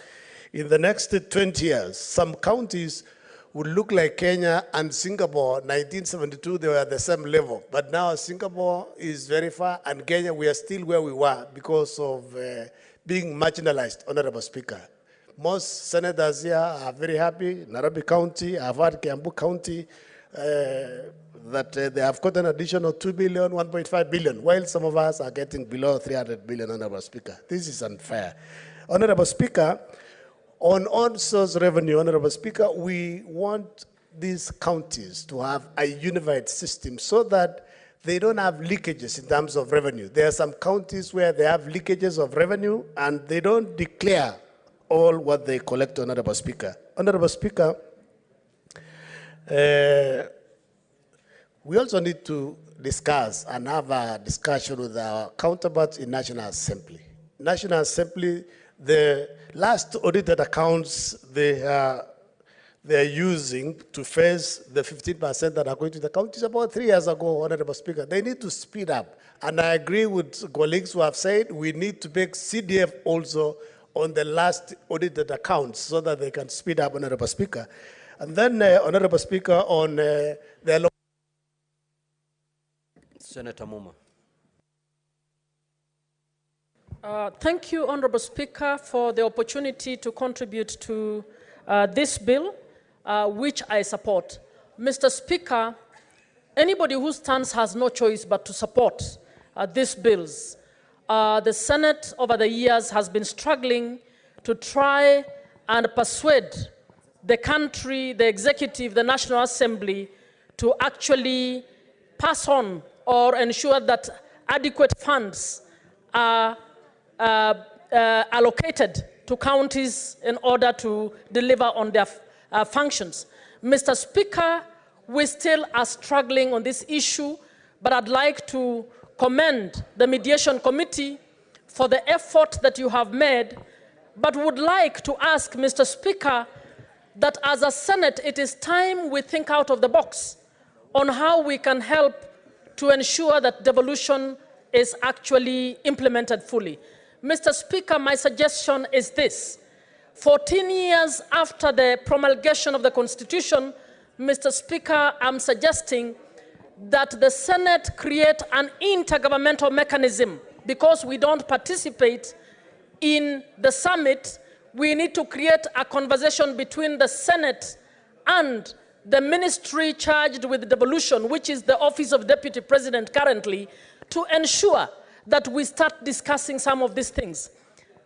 in the next 20 years, some counties would look like Kenya and Singapore. 1972, they were at the same level. But now Singapore is very far, and Kenya, we are still where we were because of being marginalized, Honorable Speaker. Most senators here are very happy. Nairobi County, I've heard Kiambu County, that they have got an additional 2 billion, 1.5 billion, while some of us are getting below 300 billion, Honorable Speaker. This is unfair. Honorable Speaker, on on-source revenue, Honorable Speaker, we want these counties to have a unified system so that they don't have leakages in terms of revenue. There are some counties where they have leakages of revenue and they don't declare all what they collect, Honorable Speaker. Honorable Speaker, we also need to discuss and have a discussion with our counterparts in National Assembly. National Assembly, the last audited accounts they are using to face the 15% that are going to the counties about 3 years ago, Honorable Speaker. They need to speed up. And I agree with colleagues who have said we need to make CDF also on the last audited accounts so that they can speed up, Honorable Speaker. And then, Honorable Speaker, on the... Senator Muma. Thank you, Honorable Speaker, for the opportunity to contribute to this bill, which I support. Mr. Speaker, anybody who stands has no choice but to support these bills. the Senate over the years has been struggling to try and persuade the country, the executive, the National Assembly to actually pass on or ensure that adequate funds are allocated to counties in order to deliver on their functions. Mr. Speaker, we still are struggling on this issue, but I'd like to commend the Mediation Committee for the effort that you have made, but would like to ask, Mr. Speaker, that as a Senate, it is time we think out of the box on how we can help to ensure that devolution is actually implemented fully. Mr. Speaker, my suggestion is this. 14 years after the promulgation of the Constitution, Mr. Speaker, I'm suggesting that the Senate create an intergovernmental mechanism. Because we don't participate in the summit, we need to create a conversation between the Senate and the ministry charged with devolution, which is the Office of Deputy President currently, to ensure that we start discussing some of these things.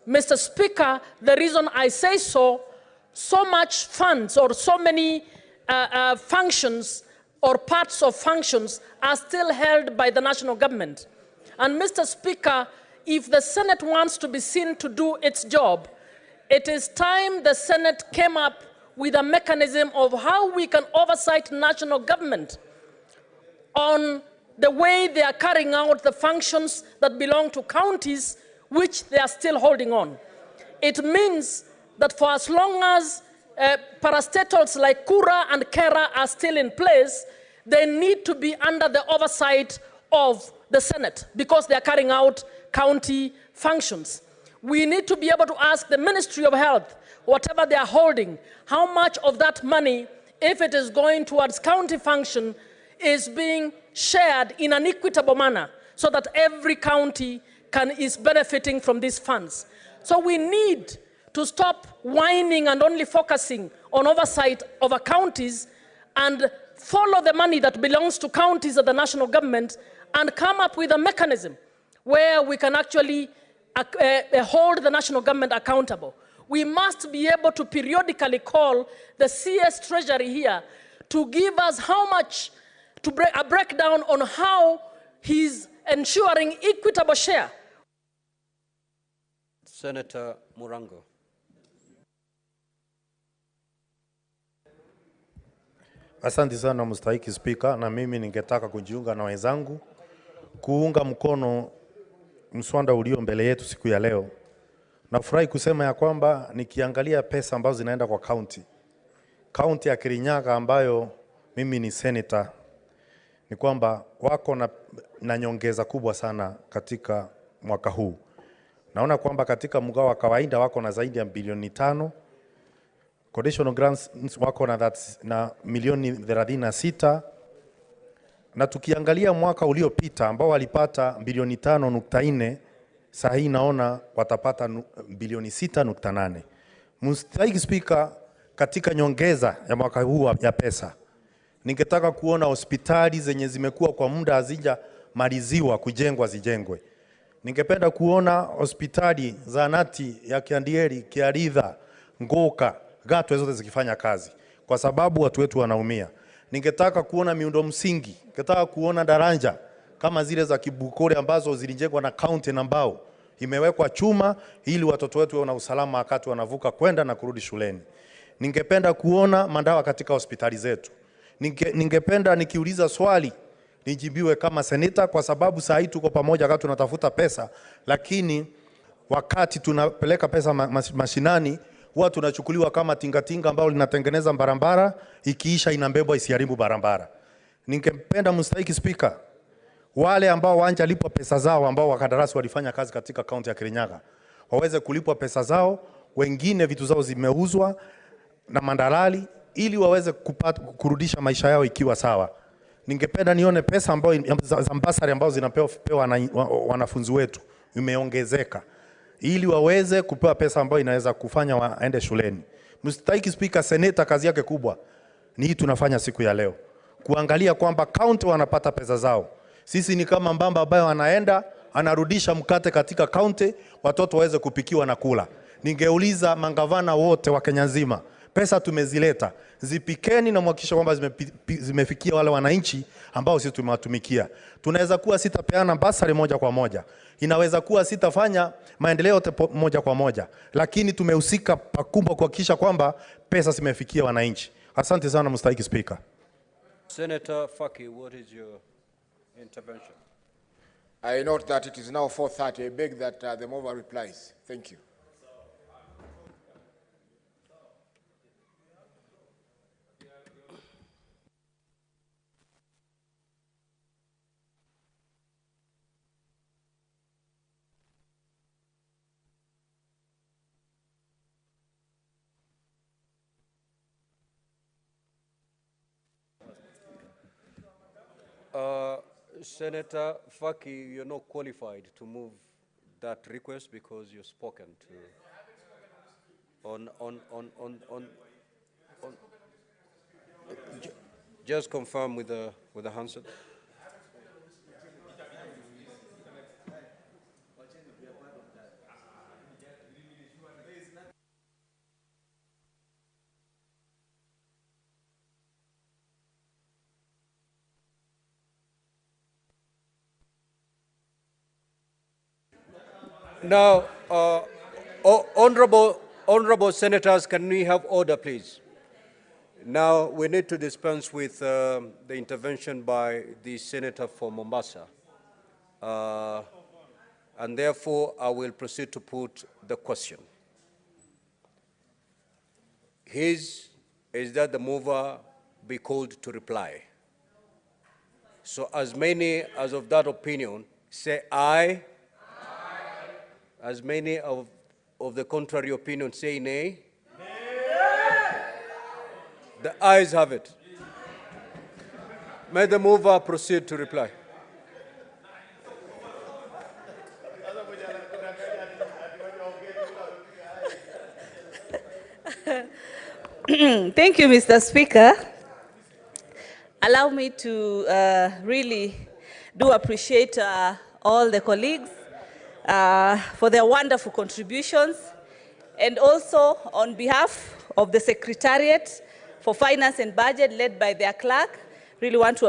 Mr. Speaker, the reason I say so much funds or so many functions or parts of functions are still held by the national government. And Mr. Speaker, if the Senate wants to be seen to do its job, it is time the Senate came up with a mechanism of how we can oversight national government on the way they are carrying out the functions that belong to counties, which they are still holding on. It means that for as long as parastatals like CARA and CARA are still in place, they need to be under the oversight of the Senate because they are carrying out county functions. We need to be able to ask the Ministry of Health, whatever they are holding, how much of that money, if it is going towards county function, is being shared in an equitable manner so that every county is benefiting from these funds. So we need to stop whining and only focusing on oversight over counties and follow the money that belongs to counties at the national government and come up with a mechanism where we can actually hold the national government accountable. We must be able to periodically call the CS Treasury here to give us how much, a breakdown on how he's ensuring equitable share. Senator Murango. Asante sana mstahiki Spika, na mimi ningetaka kujiunga na wenzangu kuunga mkono mswada ulio mbele yetu siku ya leo. Nafurahi kusema ya kwamba nikiangalia pesa ambazo zinaenda kwa county ya Kirinyaga ambayo mimi ni senator, ni kwamba wako na nyongeza kubwa sana katika mwaka huu. Naona kwamba katika mgao wa kawaida wako na zaidi ya bilioni 5. Conditional grants wako na milioni 36. Na tukiangalia mwaka uliopita ambao walipata bilioni 5.4, saa hii naona watapata bilioni 6.8. Mstahiki Spika, katika nyongeza ya mwaka huu ya pesa, ningetaka kuona hospitali zenye zimekuwa kwa muda hazijamaliziwa kujengwa zijengwe. Ningependa kuona hospitali zahanati ya Kiandieri, Kiaritha, Ngoka, Gatwe zote zikifanya kazi kwa sababu watu wetu wanaumia. Ningetaka kuona miundo msingi, ningetaka kuona daraja kama zile za Kibukore ambazo zilijengwa na county na mbao, imewekwa chuma ili watoto wetu wawe na usalama wakati wanavuka kwenda na kurudi shuleni. Ningependa kuona madawa katika hospitali zetu. Ningependa nikiuliza swali nijibiwe kama seneta, kwa sababu saa hii tuko pamoja wakati tunatafuta pesa, lakini wakati tunapeleka pesa mashinani huwa tunachukuliwa kama tingatinga ambao linatengeneza barabara, ikiisha inabebwa isiharibu barabara. Ningependa mstahiki Spika, wale ambao wanjalipwa pesa zao ambao wakandarasi walifanya kazi katika kaunti ya Kirinyaga waweze kulipwa pesa zao, wengine vitu zao zimeuzwa na mandalali ili waweze kurudisha maisha yao ikiwa sawa. Ningependa nione pesa ambao za mbasari ambao zinapewa wanafunzi wetu imeongezeka ili waweze kupewa pesa ambayo inaweza kufanya waende shuleni. Mstahiki Spika, seneta kazi yake kubwa ni hii tunafanya siku ya leo, kuangalia kwamba county wanapata pesa zao. Sisi ni kama mbamba ambayo wanaenda anarudisha mkate katika kaunti, watoto waweze kupikiwa na kula. Ningeuliza mangavana wote wa Kenya nzima, pesa tumezileta, zipikeni na muhakikisha kwamba zimefikia wale wananchi ambao sisi tumewatumikia. Tunaweza kuwa sitapeana basari moja kwa moja, inaweza kuwa sitafanya maendeleo moja kwa moja, lakini tumehusika pakubwa kuhakikisha kwamba pesa zimefikia wananchi. Asante sana Mstahiki Speaker. Senator Faki, what is your intervention? I note that it is now 4:30. I beg that the mover replies. Thank you. Senator Faki, you're not qualified to move that request because you've spoken to just confirm with the handset. Now, honorable senators, can we have order, please? Now, we need to dispense with the intervention by the senator for Mombasa. And therefore, I will proceed to put the question. Is that the mover be called to reply? So as many as of that opinion, say aye. As many of the contrary opinion say nay. The ayes have it. May the mover proceed to reply. Thank you, Mr. Speaker. Allow me to really do appreciate all the colleagues for their wonderful contributions, and also on behalf of the Secretariat for Finance and Budget led by their clerk, really want to